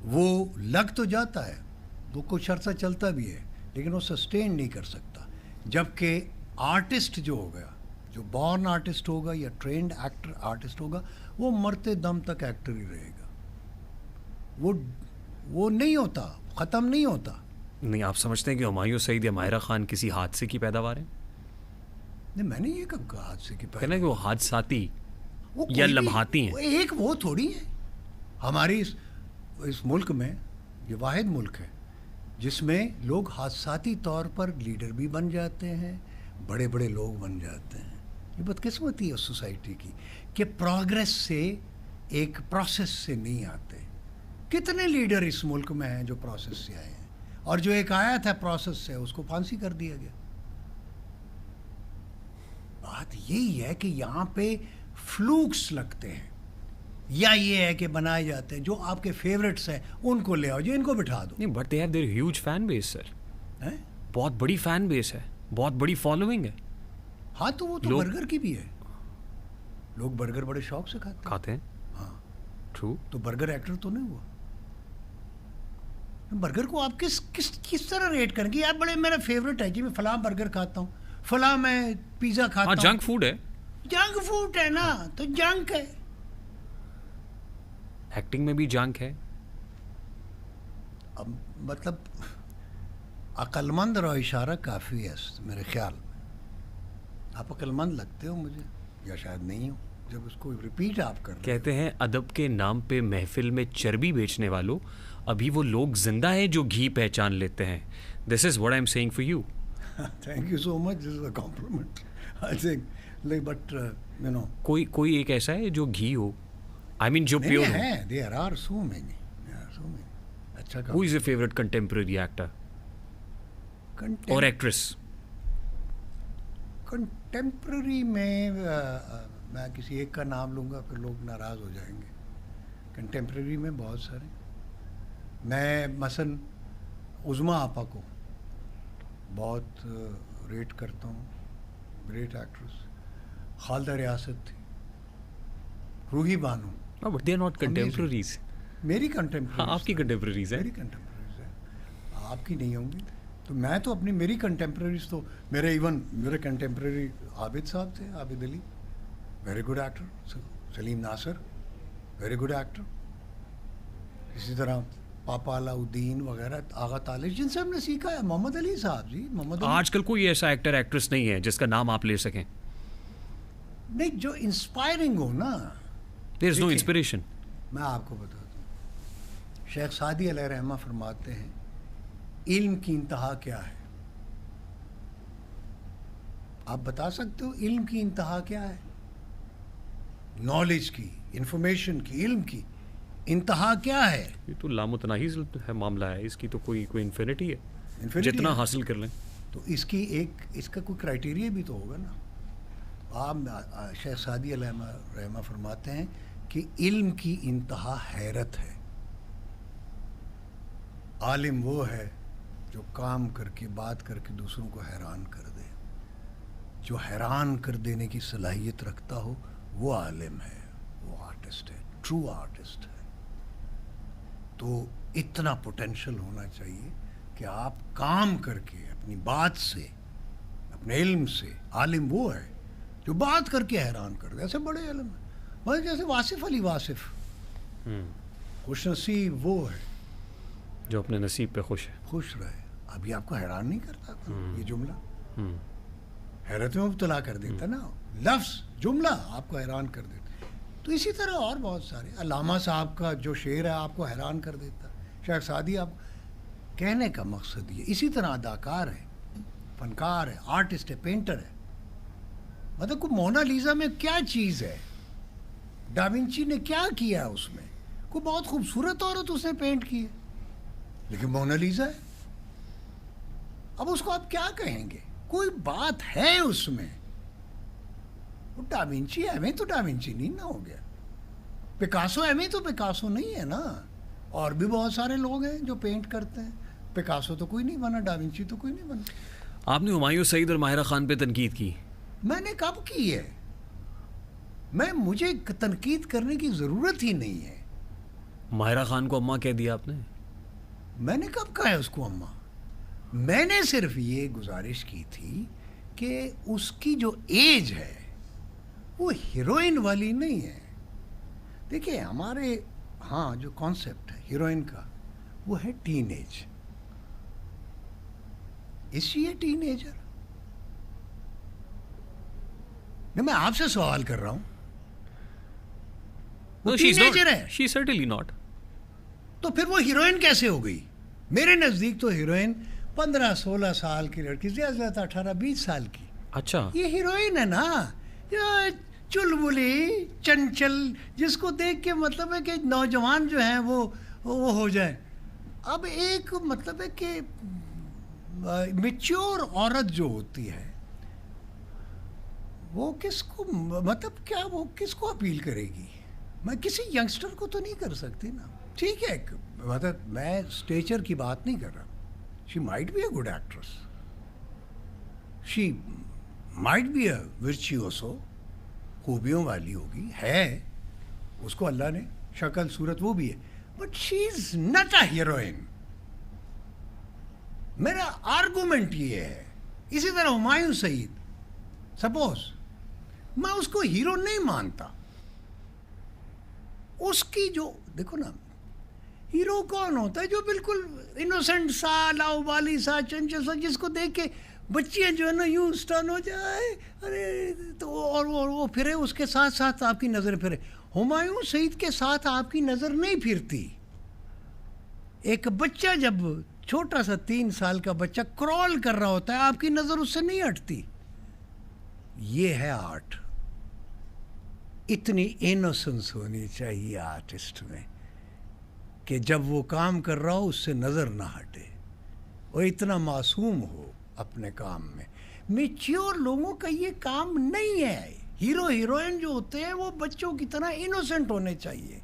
وہ لگ تو جاتا ہے, وہ کچھ عرصہ چلتا بھی ہے, لیکن وہ سسٹین نہیں کر سکتا. جبکہ آرٹسٹ جو ہوگا, جو بورن آرٹسٹ ہوگا یا ٹرینڈ ایکٹر آرٹسٹ ہوگا, وہ مرتے دم تک ایکٹر ہی رہے گا. وہ نہیں ہوتا, ختم نہیں ہوتا. نہیں, آپ سمجھتے ہیں کہ ہمایوں سعید یا ماہرہ خان کسی حادثے کی پیداوار ہیں؟ نہیں, میں نے یہ کب کہا حادثے کی پیداوار. کہنا کہ وہ حادثاتی یا لمحاتی ہیں. ایک وہ تھوڑی ہے. ہماری اس ملک میں یہ واحد ملک ہے جس میں لوگ حادثاتی طور پر لیڈر بھی بن جاتے ہیں, بڑے بڑے لوگ بن جاتے ہیں. یہ بدقسمتی ہے سوسائٹی کی کہ پروگریس سے, ایک پروسیس سے نہیں آتے. کتنے لیڈر اس ملک میں ہیں جو پروسیس سے آئے ہیں, اور جو ایک آیا تھا پروسیس سے اس کو پھانسی کر دیا گیا. بات یہی ہے کہ یہاں پہ فلوکس لگتے ہیں, یا یہ ہے کہ بنائے جاتے ہیں جو آپ کے فیوریٹس ہیں ان کو لے آؤ, جو ان کو بٹھا دو. نہیں, but they have their huge fan base sir. بہت بڑی فین بیس ہے, بہت بڑی فالوئنگ ہے. ہاں, تو وہ تو برگر کی بھی ہے. لوگ برگر بڑے شوق سے کھاتے ہیں. ہاں, ٹرو. تو برگر ایکٹر تو نہیں ہوا. برگر کو آپ کس طرح ریٹ کریں گے؟ یار بڑے میرا فیوریٹ ہے جی، میں فلاں برگر کھاتا ہوں، فلاں میں پیزا کھاتا ہوں. جنک فوڈ ہے. جنک فوڈ ہے نا، تو جنک ہے. ایکٹنگ میں بھی جنک ہے. اب مطلب عقل مند اور اشارہ کافی ہے میرے خیال میں. آپ عقل مند لگتے ہو مجھے، یا شاید نہیں ہو جب اس کو ریپیٹ آپ کر رہے. کہتے ہیں ادب کے نام پہ محفل میں چربی بیچنے والوں، ابھی وہ لوگ زندہ ہیں جو گھی پہچان لیتے ہیں. This is what I am seeing for you. Thank you so much, this is a compliment I think. But you know کوئی ایک ایسا ہے جو گھی ہو، آئی مین جو پیور ہو. ہے، دیر آر سو مینی. اچھا who is a favourite contemporary actor اور actress? Contemporary میں میں کسی ایک کا نام لوں گا پھر لوگ ناراض ہو جائیں گے. کنٹمپرری میں بہت سارے. میں مثلاً عظمیٰ آپا کو بہت ریٹ کرتا ہوں، گریٹ ایکٹریس. خالدہ ریاست تھی، Rohi Bano. But they are not contemporaries. میری کنٹمپرری. ہاں آپ کی کنٹمپرریز ہیں. میری کنٹمپرریز ہے، آپ کی نہیں ہوں گی. تو میں تو اپنی میری کنٹمپرریز تو میرے کنٹمپرری عابد صاحب تھے، Abid Ali, very good actor. سلیم ناصر، ویری گڈ ایکٹر. اسی طرح پاپا علاء الدین وغیرہ، آغا طالب، جن سے ہم نے سیکھا ہے. محمد علی صاحب جی، محمد علی. آج کل کوئی ایسا ایکٹر ایکٹریس نہیں ہے جس کا نام آپ لے سکیں؟ نہیں، جو انسپائرنگ ہو نا. دیر از نو انسپریشن. میں آپ کو بتاتا ہوں، شیخ سعدی علیہ رحمہ فرماتے ہیں علم کی انتہا کیا ہے؟ آپ بتا سکتے ہو علم کی انتہا کیا ہے؟ نالج کی، انفارمیشن کی، علم کی انتہا کیا ہے؟ یہ تو لامتناہی ہے معاملہ ہے، اس کی تو کوئی انفینٹی ہے. Infinity جتنا ہے. حاصل کر لیں. تو اس کا کوئی کرائٹیریا بھی تو ہوگا نا. آپ شیخ سعدی علیہ رحمہ فرماتے ہیں کہ علم کی انتہا حیرت ہے. عالم وہ ہے جو کام کر کے، بات کر کے دوسروں کو حیران کر دے. جو حیران کر دینے کی صلاحیت رکھتا ہو وہ عالم ہے، وہ آرٹسٹ ہے، ٹرو آرٹسٹ ہے. تو اتنا پوٹینشل ہونا چاہیے کہ آپ کام کر کے، اپنی بات سے، اپنے علم سے. عالم وہ ہے جو بات کر کے حیران کر دے. ایسے بڑے علم ہیں، بس جیسے واصف علی واصف. خوش نصیب وہ ہے جو اپنے نصیب پہ خوش ہے. خوش رہے. اب یہ آپ کو حیران نہیں کرتا یہ جملہ؟ حیرت میں مبتلا کر دیتا نا لفظ، جملہ آپ کو حیران کر دیتا. تو اسی طرح اور بہت سارے. علامہ صاحب کا جو شعر ہے آپ کو حیران کر دیتا. شیخ سعدی. آپ کہنے کا مقصد یہ. اسی طرح اداکار ہے، فنکار ہے، آرٹسٹ ہے، پینٹر ہے. مطلب کوئی مونا لیزا میں کیا چیز ہے؟ ڈاونچی نے کیا کیا ہے اس میں؟ کوئی بہت خوبصورت عورت اس نے پینٹ کی ہے، لیکن مونا لیزا ہے. اب اس کو آپ کیا کہیں گے؟ کوئی بات ہے اس میں. وہ ڈاونچی ہے، ہمیں تو ڈاونچی نہیں نہ ہو گیا. پکاسو ہمیں تو پکاسو نہیں ہے نا. اور بھی بہت سارے لوگ ہیں جو پینٹ کرتے ہیں. پکاسو تو کوئی نہیں بنا، ڈاونچی تو کوئی نہیں بنا. آپ نے ہمایوں سعید اور ماہرہ خان پہ تنقید کی. میں نے کب کی ہے؟ مجھے تنقید کرنے کی ضرورت ہی نہیں ہے. ماہرہ خان کو اماں کہہ دیا آپ نے. میں نے کب کہا ہے اس کو اماں؟ میں نے صرف یہ گزارش کی تھی کہ اس کی جو ایج ہے وہ ہیروئن والی نہیں ہے. دیکھیے ہمارے ہاں جو کانسیپٹ ہے ہیروئن کا وہ ہے ٹین ایج. از شی اے ٹین ایجر؟ میں آپ سے سوال کر رہا ہوں. وہ ٹین ایجر ہے؟ شی سرٹنلی ناٹ. تو پھر وہ ہیروئن کیسے ہو گئی؟ میرے نزدیک تو ہیروئن 15-16 سال کی لڑکی، زیادہ سے زیادہ 18-20 سال کی. اچھا یہ ہیروئن ہے نا، چلبلی چنچل، جس کو دیکھ کے مطلب ہے کہ نوجوان جو ہیں وہ ہو جائیں. اب ایک مطلب ہے کہ میچور عورت جو ہوتی ہے وہ کس کو مطلب کیا وہ کس کو اپیل کرے گی؟ میں کسی ینگسٹر کو تو نہیں کر سکتی نا. ٹھیک ہے، مطلب میں اسٹیچر کی بات نہیں کر رہا. She might be a good actress, she might be a virtuoso, خوبیوں والی ہوگی، ہے اس کو اللہ نے شکل صورت وہ بھی ہے، but she is not a heroine. میرا آرگومنٹ یہ ہے. اسی طرح ہمایوں سعید, سپوز میں اس کو ہیرو نہیں مانتا, اس کی جو دیکھو نا, ہیرو کون ہوتا ہے؟ جو بالکل انوسنٹ سا, لاؤبالی سا, چنچل سا, جس کو دیکھ کے بچیاں جو ہے نا یوں اسٹن ہو جائے, ارے تو اور وہ پھرے, اس کے ساتھ ساتھ آپ کی نظر پھرے. ہمایوں سعید کے ساتھ آپ کی نظر نہیں پھرتی. ایک بچہ جب چھوٹا سا 3 سال کا بچہ کرال کر رہا ہوتا ہے, آپ کی نظر اس سے نہیں ہٹتی. یہ ہے آرٹ. اتنی انوسنس ہونی چاہیے آرٹسٹ میں کہ جب وہ کام کر رہا ہو اس سے نظر نہ ہٹے, اور اتنا معصوم ہو اپنے کام میں. میچیور لوگوں کا یہ کام نہیں ہے. ہیرو ہیروئن جو ہوتے ہیں وہ بچوں کی طرح انوسنٹ ہونے چاہیے,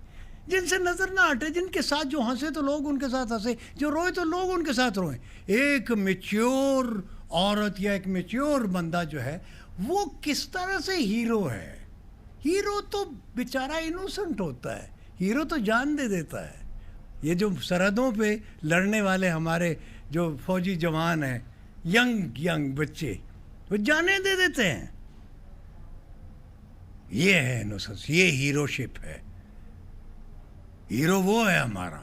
جن سے نظر نہ ہٹے, جن کے ساتھ جو ہنسے تو لوگ ان کے ساتھ ہنسے, جو روئے تو لوگ ان کے ساتھ روئیں. ایک میچیور عورت یا ایک میچیور بندہ جو ہے وہ کس طرح سے ہیرو ہے؟ ہیرو تو بیچارہ انوسنٹ ہوتا ہے, ہیرو تو جان دے دیتا ہے. یہ جو سرحدوں پہ لڑنے والے ہمارے جو فوجی جوان ہیں, ینگ بچے, وہ جانیں دے دیتے ہیں. یہ ہے انوسنس, یہ ہیرو شپ ہے. ہیرو وہ ہے ہمارا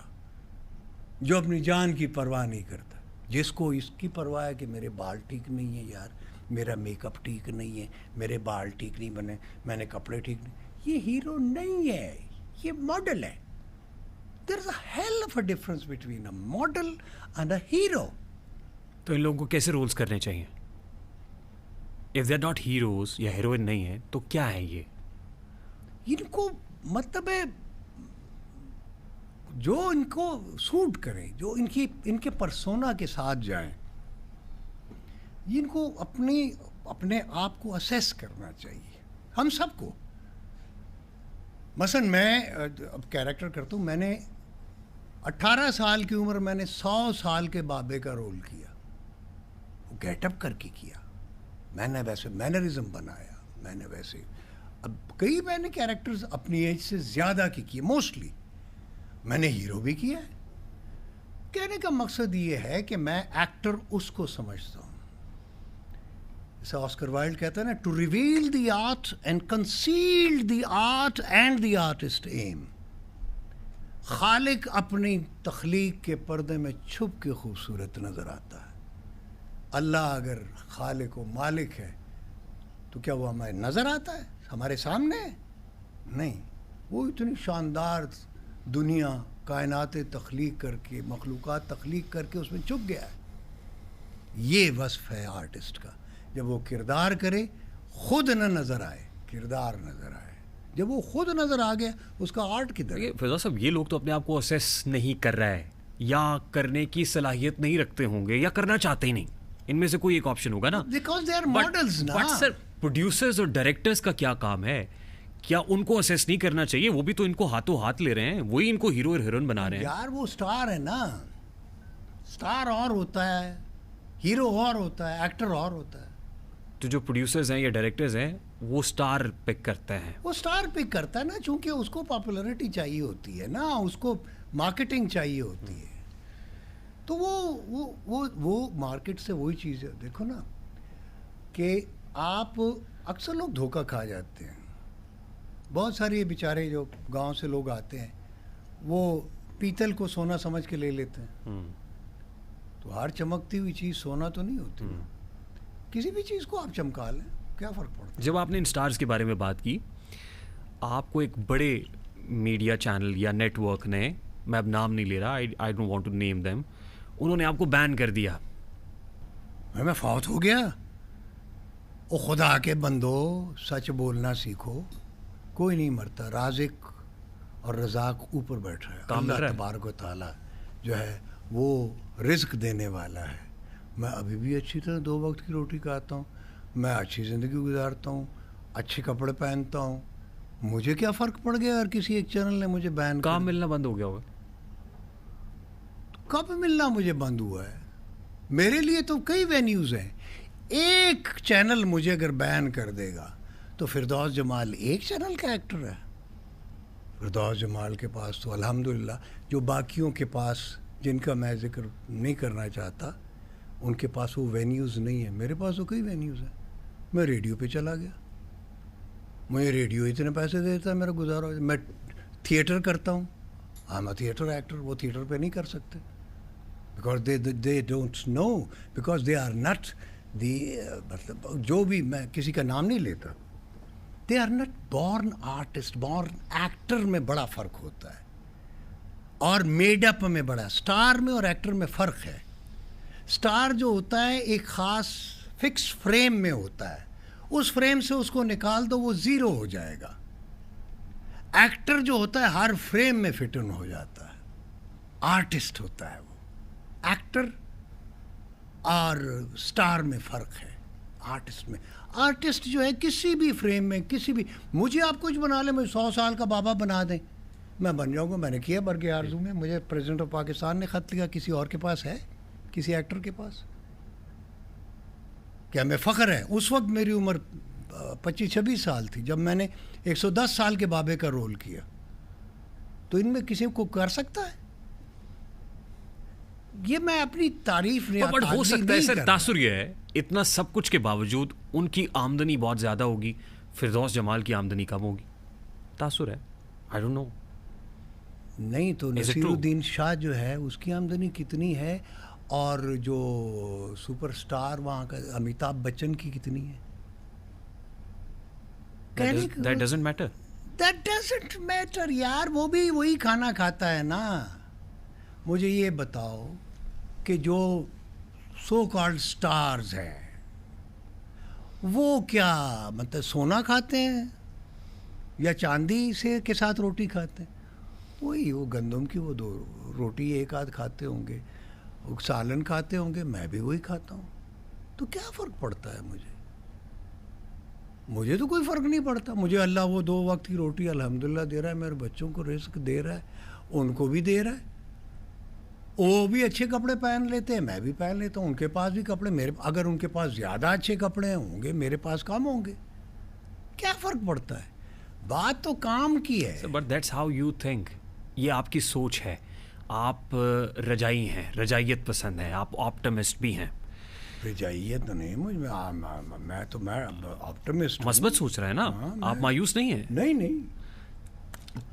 جو اپنی جان کی پرواہ نہیں کرتا, جس کو اس کی پرواہ ہے کہ میرے بال ٹھیک نہیں ہے یار, میرا میک اپ ٹھیک نہیں ہے, میرے بال ٹھیک نہیں بنے, میں نے کپڑے ٹھیک نہیں. یہ ہیرو نہیں ہے, یہ ماڈل ہے. There is a hell of a difference between a model and a hero. تو ان لوگوں کو کیسے رولز کرنے چاہیے؟ if they are not heroes یا ہیروئن نہیں ہیں تو کیا ہے یہ؟ ان کو مطلب ہے جو ان کو سوٹ کرے, جو ان کے پرسونا کے ساتھ جائیں. ان کو اپنے آپ کو اسیس کرنا چاہیے, ہم سب کو. مثلا میں اب کیریکٹر کرتا ہوں, میں نے 18 سال کی عمر میں نے 100 سال کے بابے کا رول کیا, وہ گیٹ اپ کر کے کیا, میں نے ویسے مینرزم بنایا, میں نے ویسے اب کئی میں نے کیریکٹرز اپنی ایج سے زیادہ کی کیے, موسٹلی میں نے ہیرو بھی کیا ہے. کہنے کا مقصد یہ ہے کہ میں ایکٹر اس کو سمجھتا ہوں, جیسے آسکر وائلڈ کہتا ہے نا, to reveal the art and conceal the art and the artist aim. خالق اپنی تخلیق کے پردے میں چھپ کے خوبصورت نظر آتا ہے. اللہ اگر خالق و مالک ہے تو کیا وہ ہمیں نظر آتا ہے, ہمارے سامنے؟ نہیں, وہ اتنی شاندار دنیا کائنات تخلیق کر کے, مخلوقات تخلیق کر کے اس میں چھپ گیا ہے. یہ وصف ہے آرٹسٹ کا, جب وہ کردار کرے خود نہ نظر آئے, کردار نظر آئے. جب وہ خود نظر آ گیا اس کا آرٹ کدھر ہے؟ فیضان صاحب, یہ لوگ تو اپنے آپ کو اسیس نہیں کر رہا ہے, یا کرنے کی صلاحیت نہیں رکھتے ہوں گے, یا کرنا چاہتے ہی نہیں. ان میں سے کوئی ایک آپشن ہوگا نا, بیکاز دے آر ماڈلز نا. بٹ سر, پروڈیوسرز اور ڈائریکٹرز کا کیا کام ہے؟ کیا ان کو اسیس نہیں کرنا چاہیے؟ وہ بھی تو ان کو ہاتھوں ہاتھ لے رہے ہیں, وہی ان کو ہیرو اور ہیروئن بنا رہے ہیں. یار وہ سٹار ہے نا, سٹار اور ہوتا ہے, ہیرو اور ہوتا ہے, ایکٹر اور ہوتا ہے. تو جو پروڈیوسرز ہیں یا ڈائریکٹرز ہیں وہ سٹار پک کرتے ہیں, وہ سٹار پک کرتا ہے نا, چونکہ اس کو پاپولرٹی چاہیے ہوتی ہے نا, اس کو مارکیٹنگ چاہیے ہوتی ہے. تو وہ مارکیٹ سے وہی چیز ہے. دیکھو نا کہ آپ اکثر لوگ دھوکہ کھا جاتے ہیں. بہت سارے بیچارے جو گاؤں سے لوگ آتے ہیں وہ پیتل کو سونا سمجھ کے لے لیتے ہیں. تو ہر چمکتی ہوئی چیز سونا تو نہیں ہوتی, کسی بھی چیز کو آپ چمکا لیں, کیا فرق پڑتا ہے؟ جب آپ نے ان سٹارز کے بارے میں بات کی, آپ کو ایک بڑے میڈیا چینل یا نیٹ ورک نے, میں اب نام نہیں لے رہا, I don't want to name them, انہوں نے آپ کو بین کر دیا. میں فوت ہو گیا. او خدا کے بندو, سچ بولنا سیکھو, کوئی نہیں مرتا, رازق اور رزاق اوپر بیٹھ رہا ہے. اللہ تبارک و تعالیٰ جو ہے وہ رزق دینے والا ہے. میں ابھی بھی اچھی طرح 2 وقت کی روٹی کھاتا ہوں, میں اچھی زندگی گزارتا ہوں, اچھے کپڑے پہنتا ہوں. مجھے کیا فرق پڑ گیا اگر کسی ایک چینل نے مجھے بین کام ملنا بند ہو گیا ہوگا؟ کب ملنا مجھے بند ہوا ہے؟ میرے لیے تو کئی وینیوز ہیں. ایک چینل مجھے اگر بین کر دے گا تو فردوس جمال ایک چینل کا ایکٹر ہے. فردوس جمال کے پاس تو الحمدللہ, جو باقیوں کے پاس جن کا میں ذکر نہیں کرنا چاہتا, ان کے پاس وہ وینیوز نہیں ہیں. میرے پاس تو کئی وینیوز ہیں. میں ریڈیو پہ چلا گیا, مجھے ریڈیو اتنے پیسے دیتا ہے, میرا گزارا ہو. میں تھیٹر کرتا ہوں, I am a theatre actor. وہ تھیٹر پہ نہیں کر سکتے because they don't know, because they are not the, مطلب جو بھی, میں کسی کا نام نہیں لیتا, they are not born artist. Born actor میں بڑا فرق ہوتا ہے اور میڈ اپ میں بڑا. اسٹار میں اور ایکٹر میں فرق ہے. اسٹار جو ہوتا ہے ایک خاص فکس فریم میں ہوتا ہے, اس فریم سے اس کو نکال دو وہ زیرو ہو جائے گا. ایکٹر جو ہوتا ہے ہر فریم میں فٹ ان ہو جاتا ہے. آرٹسٹ ہوتا ہے وہ. ایکٹر اور اسٹار میں فرق ہے. آرٹسٹ جو ہے کسی بھی فریم میں, کسی بھی, مجھے آپ کچھ بنا لیں, مجھے 100 سال کا بابا بنا دیں, میں بن جاؤں گا. میں نے کیا برگ آرزو میں, مجھے پریزیڈنٹ آف پاکستان نے خط لکھا, کسی اور کے پاس ہے, کسی ایکٹر کے پاس کیا؟ میں فخر ہے. اس وقت میری عمر 25-26 سال تھی جب میں نے 110 سال کے بابے کا رول کیا. تو ان میں کسی کو کر سکتا ہے؟ یہ میں اپنی تعریف نہیں, بٹ ہو سکتا ہے سر, تاثر یہ ہے اتنا سب کچھ کے باوجود ان کی آمدنی بہت زیادہ ہوگی, فردوس جمال کی آمدنی کم ہوگی. تاثر ہے, آئی ڈونٹ نو. نہیں تو نصیر الدین شاہ جو ہے اس کی آمدنی کتنی ہے, اور جو سپر سٹار وہاں کا امیتابھ بچن کی کتنی ہے؟ That doesn't matter. That doesn't matter یار, وہ بھی وہی کھانا کھاتا ہے نا. مجھے یہ بتاؤ کہ جو سو کالڈ سٹارز ہیں وہ کیا مطلب سونا کھاتے ہیں یا چاندی سے کے ساتھ روٹی کھاتے ہیں؟ وہی وہ گندم کی وہ 2 روٹی ایک آدھ کھاتے ہوں گے, سالن کھاتے ہوں گے, میں بھی وہی کھاتا ہوں. تو کیا فرق پڑتا ہے مجھے؟ مجھے تو کوئی فرق نہیں پڑتا. مجھے اللہ وہ 2 وقت کی روٹی الحمدللہ دے رہا ہے, میرے بچوں کو رزق دے رہا ہے, ان کو بھی دے رہا ہے. وہ بھی اچھے کپڑے پہن لیتے ہیں, میں بھی پہن لیتا ہوں. ان کے پاس بھی کپڑے, میرے اگر ان کے پاس زیادہ اچھے کپڑے ہوں گے, میرے پاس کم ہوں گے. کیا فرق پڑتا ہے؟ بات تو کام کی ہے. But that's how you think. یہ آپ کی سوچ ہے. آپ رجائی ہیں, رجائیت پسند ہیں, آپ آپٹمسٹ بھی ہیں. رجائیت نہیں, میں تو آپٹمسٹ. مثبت سوچ رہے ہیں نا آپ, مایوس نہیں ہیں. نہیں.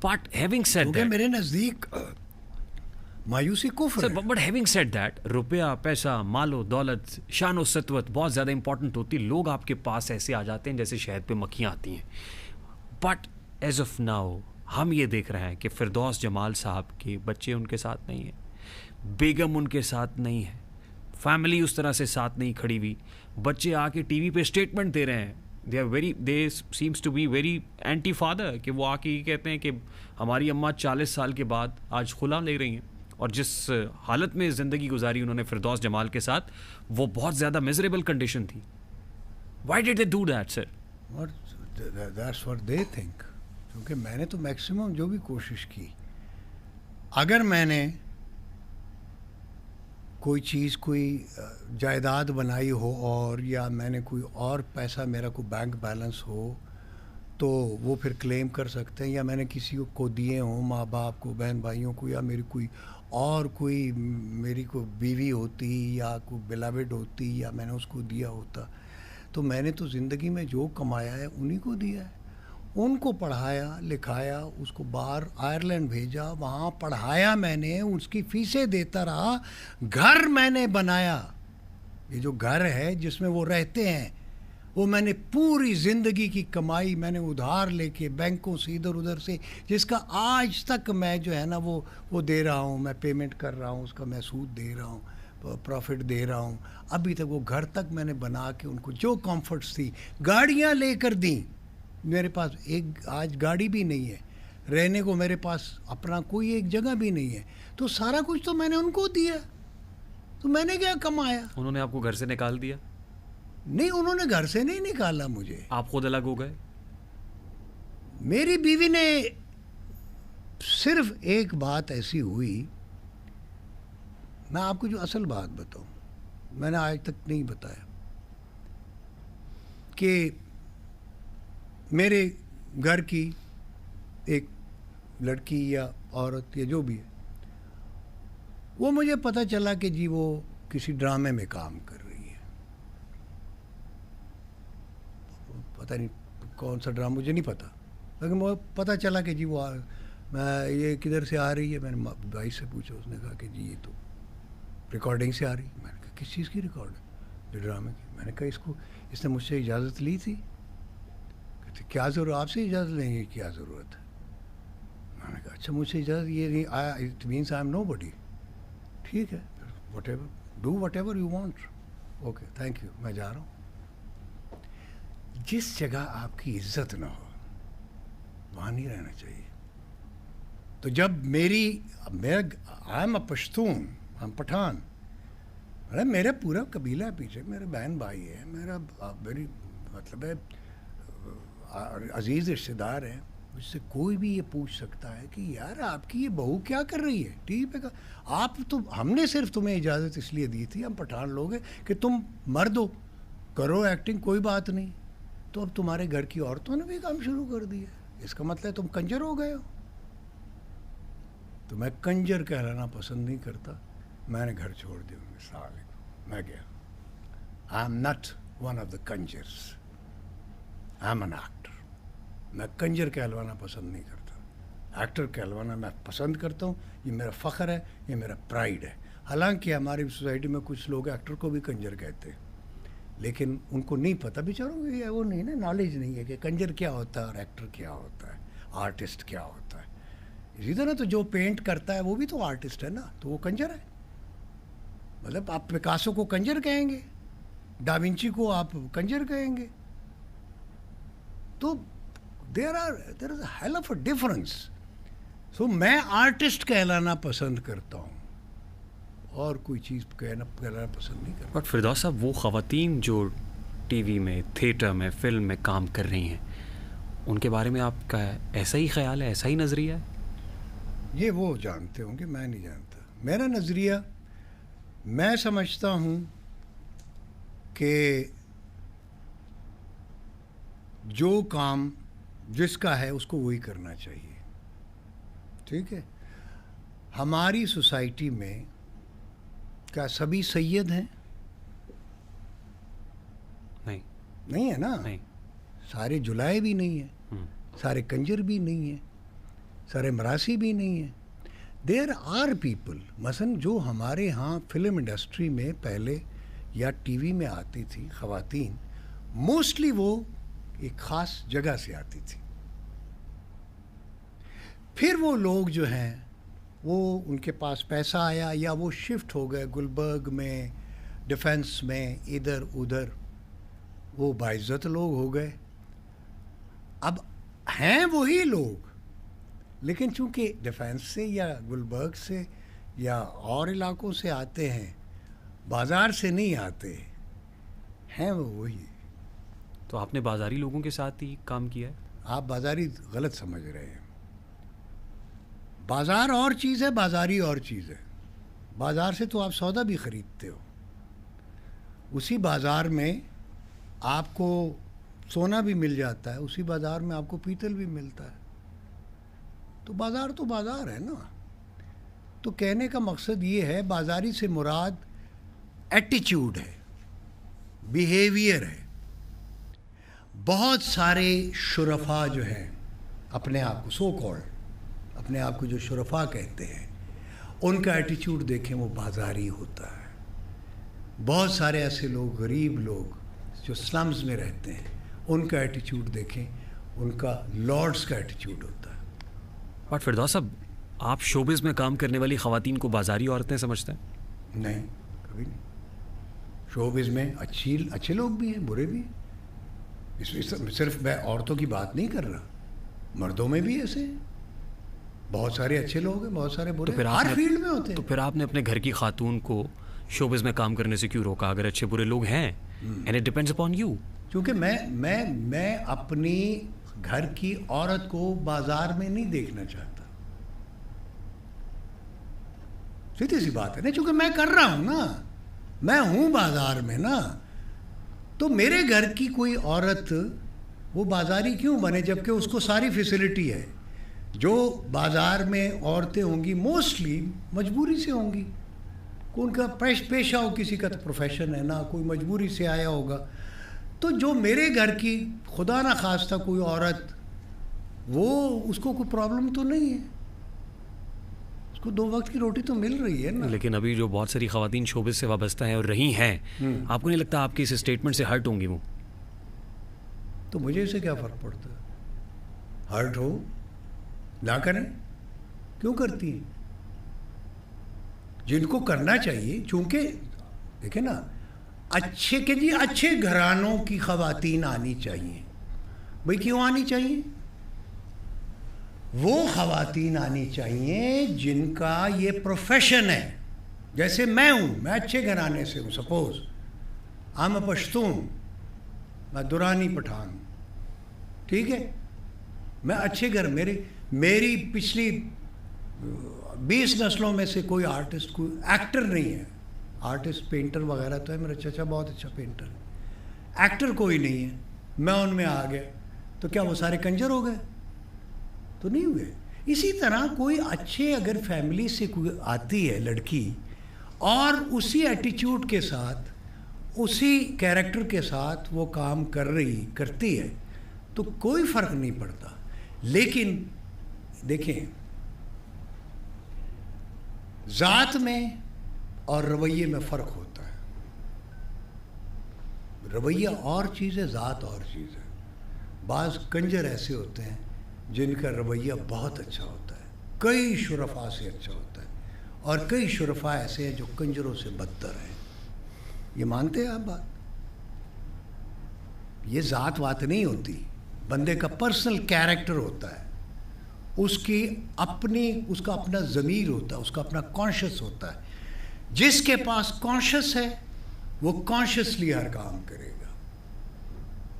بٹ ہیونگ سیڈ دیٹ, میرے نزدیک مایوسی کفر ہے. بٹ ہیونگ سیڈ دیٹ, روپیہ, پیسہ, مال و دولت, شان و سطوت بہت زیادہ امپورٹنٹ ہوتی. لوگ آپ کے پاس ایسے آ جاتے ہیں جیسے شہد پہ مکھیاں آتی ہیں. بٹ ایز آف ناؤ ہم یہ دیکھ رہے ہیں کہ فردوس جمال صاحب کے بچے ان کے ساتھ نہیں ہیں, بیگم ان کے ساتھ نہیں ہے, فیملی اس طرح سے ساتھ نہیں کھڑی ہوئی. بچے آ کے ٹی وی پہ اسٹیٹمنٹ دے رہے ہیں, they seems to be very anti father, کہ وہ آ کے یہ کہتے ہیں کہ ہماری اماں 40 سال کے بعد آج خلا لے رہی ہیں, اور جس حالت میں زندگی گزاری انہوں نے فردوس جمال کے ساتھ وہ بہت زیادہ میزریبل کنڈیشن تھی. Why did they do that sir? That's what they think. کیونکہ میں نے تو میکسیمم جو بھی کوشش کی, اگر میں نے کوئی چیز, کوئی جائیداد بنائی ہو, اور یا میں نے کوئی اور پیسہ, میرا کوئی بینک بیلنس ہو, تو وہ پھر کلیم کر سکتے ہیں. یا میں نے کسی کو دیے ہوں, ماں باپ کو, بہن بھائیوں کو, یا میری کوئی بیوی ہوتی یا کوئی بلاوڈ ہوتی, یا میں نے اس کو دیا ہوتا, تو میں نے تو زندگی میں جو کمایا ہے انہی کو دیا ہے. ان کو پڑھایا لکھایا, اس کو باہر آئرلینڈ بھیجا, وہاں پڑھایا میں نے, اس کی فیسیں دیتا رہا. گھر میں نے بنایا, یہ جو گھر ہے جس میں وہ رہتے ہیں, وہ میں نے پوری زندگی کی کمائی میں نے ادھار لے کے بینکوں سے ادھر ادھر سے, جس کا آج تک میں جو ہے نا وہ دے رہا ہوں, میں پیمنٹ کر رہا ہوں, اس کا میں سود دے رہا ہوں, پروفٹ دے رہا ہوں. ابھی تک وہ گھر تک میں نے بنا کے ان کو جو کمفرٹس تھی, گاڑیاں لے کر دیں. میرے پاس ایک آج گاڑی بھی نہیں ہے, رہنے کو میرے پاس اپنا کوئی ایک جگہ بھی نہیں ہے. تو سارا کچھ تو میں نے ان کو دیا, تو میں نے کیا کمایا؟ انہوں نے آپ کو گھر سے نکال دیا؟ نہیں, انہوں نے گھر سے نہیں نکالا مجھے. آپ خود الگ ہو گئے؟ میری بیوی نے صرف ایک بات ایسی ہوئی, میں آپ کو جو اصل بات بتاؤں, میں نے آج تک نہیں بتایا, کہ میرے گھر کی ایک لڑکی یا عورت یا جو بھی ہے, وہ مجھے پتہ چلا کہ جی وہ کسی ڈرامے میں کام کر رہی ہے. پتہ نہیں کون سا ڈرامہ, مجھے نہیں پتہ, لیکن وہ پتہ چلا کہ جی وہ یہ کدھر سے آ رہی ہے. میں نے بھائی سے پوچھا, اس نے کہا کہ جی یہ تو ریکارڈنگ سے آ رہی ہے. میں نے کہا کس چیز کی ریکارڈنگ؟ جو ڈرامے کی. میں نے کہا اس نے مجھ سے اجازت لی تھی. کہتے کیا ضرورت, آپ سے اجازت لیں گے, کیا ضرورت ہے؟ میں نے کہا اچھا مجھ سے اجازت یہ نہیں, اٹ مینس آئی ایم نو بڈی. ٹھیک ہے, what ever, do what ever you want. Okay thank you, میں جا رہا ہوں. جس جگہ آپ کی عزت نہ ہو وہاں نہیں رہنا چاہیے. تو جب آئی ایم اے پشتون, ہم پٹھان, میرے پورا قبیلہ ہے پیچھے, میرے بہن بھائی ہے, میری مطلب ہے عزیز رشتے دار ہیں. مجھ سے کوئی بھی یہ پوچھ سکتا ہے کہ یار آپ کی یہ بہو کیا کر رہی ہے ٹی وی پہ. آپ تو, ہم نے صرف تمہیں اجازت اس لیے دی تھی, ہم پٹھان لوگ ہیں, کہ تم مرد ہو, کرو ایکٹنگ, کوئی بات نہیں. تو اب تمہارے گھر کی عورتوں نے بھی کام شروع کر دیا, اس کا مطلب ہے تم کنجر ہو گئے ہو. تو میں کنجر کہلانا پسند نہیں کرتا. میں نے گھر چھوڑ دیا, میں گیا. I am not one of the کنجرس, آئی ایم این ایکٹر. میں کنجر کہلوانا پسند نہیں کرتا, ایکٹر کہلوانا میں پسند کرتا ہوں. یہ میرا فخر ہے, یہ میرا پرائیڈ ہے. حالانکہ ہماری سوسائٹی میں کچھ لوگ ایکٹر کو بھی کنجر کہتے ہیں, لیکن ان کو نہیں پتہ بیچاروں کو, یہ وہ نہیں نا, نالج نہیں ہے کہ کنجر کیا ہوتا ہے اور ایکٹر کیا ہوتا ہے, آرٹسٹ کیا ہوتا ہے. اسی طرح تو جو پینٹ کرتا ہے وہ بھی تو آرٹسٹ ہے نا, تو وہ کنجر ہے. مطلب آپ پکاسو کو کنجر کہیں گے, ڈاونچی کو آپ کنجر کہیں گے. تو there is a hell of a difference. So میں آرٹسٹ کہلانا پسند کرتا ہوں, اور کوئی چیز کہلانا پسند نہیں کرتا. بٹ فردوس صاحب, وہ خواتین جو ٹی وی میں, تھیٹر میں, فلم میں کام کر رہی ہیں, ان کے بارے میں آپ کا ایسا ہی خیال ہے, ایسا ہی نظریہ ہے؟ یہ وہ جانتے ہوں گے, میں نہیں جانتا. میرا نظریہ, میں سمجھتا ہوں کہ جو کام جس کا ہے اس کو وہی کرنا چاہیے. ٹھیک ہے. ہماری سوسائٹی میں کیا سبھی سید ہیں؟ نہیں ہے نا. نہیں. سارے جلائے بھی نہیں ہیں, سارے کنجر بھی نہیں ہیں, سارے مراسی بھی نہیں ہیں. دیر آر پیپل, مثلاً جو ہمارے ہاں فلم انڈسٹری میں پہلے یا ٹی وی میں آتی تھی خواتین, موسٹلی وہ ایک خاص جگہ سے آتی تھی. پھر وہ لوگ جو ہیں وہ ان کے پاس پیسہ آیا, یا وہ شفٹ ہو گئے گلبرگ میں, ڈیفنس میں, ادھر ادھر, وہ باعزت لوگ ہو گئے. اب ہیں وہی لوگ, لیکن چونکہ ڈیفنس سے یا گلبرگ سے یا اور علاقوں سے آتے ہیں, بازار سے نہیں آتے ہیں, وہ وہی. تو آپ نے بازاری لوگوں کے ساتھ ہی کام کیا ہے؟ آپ بازاری غلط سمجھ رہے ہیں. بازار اور چیز ہے, بازاری اور چیز ہے. بازار سے تو آپ سودا بھی خریدتے ہو, اسی بازار میں آپ کو سونا بھی مل جاتا ہے, اسی بازار میں آپ کو پیتل بھی ملتا ہے. تو بازار ہے نا. تو کہنے کا مقصد یہ ہے, بازاری سے مراد ایٹیچیوڈ ہے, بیہیویئر ہے. بہت سارے شرفا جو ہیں اپنے آپ کو, سو کالڈ اپنے آپ کو جو شرفا کہتے ہیں, ان کا ایٹیچیوڈ دیکھیں وہ بازاری ہوتا ہے. بہت سارے ایسے لوگ, غریب لوگ جو سلمز میں رہتے ہیں, ان کا ایٹیچیوڈ دیکھیں, ان کا لارڈز کا ایٹیچیوڈ ہوتا ہے. بٹ فردوس صاحب, آپ شوبز میں کام کرنے والی خواتین کو بازاری عورتیں سمجھتے ہیں؟ نہیں, کبھی نہیں. شوبز میں اچھے لوگ بھی ہیں, برے بھی ہیں. اس میں صرف میں عورتوں کی بات نہیں کر رہا, مردوں میں بھی ایسے ہیں. بہت سارے اچھے لوگ ہیں, بہت سارے برے, ہر فیلڈ میں ہوتے ہیں. تو پھر آپ نے اپنے گھر کی خاتون کو شوبز میں کام کرنے سے کیوں روکا, اگر اچھے برے لوگ ہیں؟ And it depends upon you. کیونکہ میں اپنی گھر کی عورت کو بازار میں نہیں دیکھنا چاہتا. سیدھی سی بات ہے نا, چونکہ میں کر رہا ہوں نا, میں ہوں بازار میں نا. تو میرے گھر کی کوئی عورت وہ بازاری کیوں بنے جبکہ اس کو ساری فیسلٹی ہے. جو بازار میں عورتیں ہوں گی موسٹلی مجبوری سے ہوں گی, ان کا پیشہ ہو, کسی کا تو پروفیشن ہے نا, کوئی مجبوری سے آیا ہوگا. تو جو میرے گھر کی خدا نہ خواستہ کوئی عورت, وہ اس کو کوئی پرابلم تو نہیں ہے, اس کو 2 وقت کی روٹی تو مل رہی ہے نا. لیکن ابھی جو بہت ساری خواتین شوبز سے وابستہ ہیں اور رہی ہیں, آپ کو نہیں لگتا آپ کی اس اسٹیٹمنٹ سے ہرٹ ہوں گی وہ؟ تو مجھے اسے کیا فرق پڑتا ہے, ہرٹ ہو نہ کریں, کیوں کرتی ہیں؟ جن کو کرنا چاہیے, چونکہ دیکھیں نا, اچھے گھرانوں کی خواتین آنی چاہیے. بھئی کیوں آنی چاہیے؟ وہ خواتین آنی چاہیے جن کا یہ پروفیشن ہے. جیسے میں ہوں, میں اچھے گھرانے سے ہوں, سپوز I'm a پشتون, میں دورانی پٹھان ہوں, ٹھیک ہے, میں اچھے گھر, میری پچھلی 20 نسلوں میں سے کوئی آرٹسٹ, کوئی ایکٹر نہیں ہے. آرٹسٹ پینٹر وغیرہ تو ہے, میرا چچا بہت اچھا پینٹر ہے, ایکٹر کوئی نہیں ہے. میں ان میں آ گیا تو کیا وہ سارے کنجر ہو گئے؟ تو نہیں ہوئے. اسی طرح کوئی اچھے اگر فیملی سے کوئی آتی ہے لڑکی, اور اسی ایٹیچیوڈ کے ساتھ, اسی کیریکٹر کے ساتھ وہ کام کرتی ہے, تو کوئی فرق نہیں پڑتا. لیکن دیکھیں, ذات میں اور رویے میں فرق ہوتا ہے. رویہ اور چیز ہے, ذات اور چیز ہے. بعض کنجر ایسے ہوتے ہیں جن کا رویہ بہت اچھا ہوتا ہے, کئی شرفاء سے اچھا ہوتا ہے, اور کئی شرفاء ایسے ہیں جو کنجروں سے بدتر ہیں. یہ مانتے ہیں آپ بات؟ یہ ذات وات نہیں ہوتی, بندے کا پرسنل کیریکٹر ہوتا ہے, اس کا اپنا ضمیر ہوتا ہے, اس کا اپنا کانشس ہوتا ہے. جس کے پاس کانشس ہے وہ کانشسلی ہر کام کرے گا,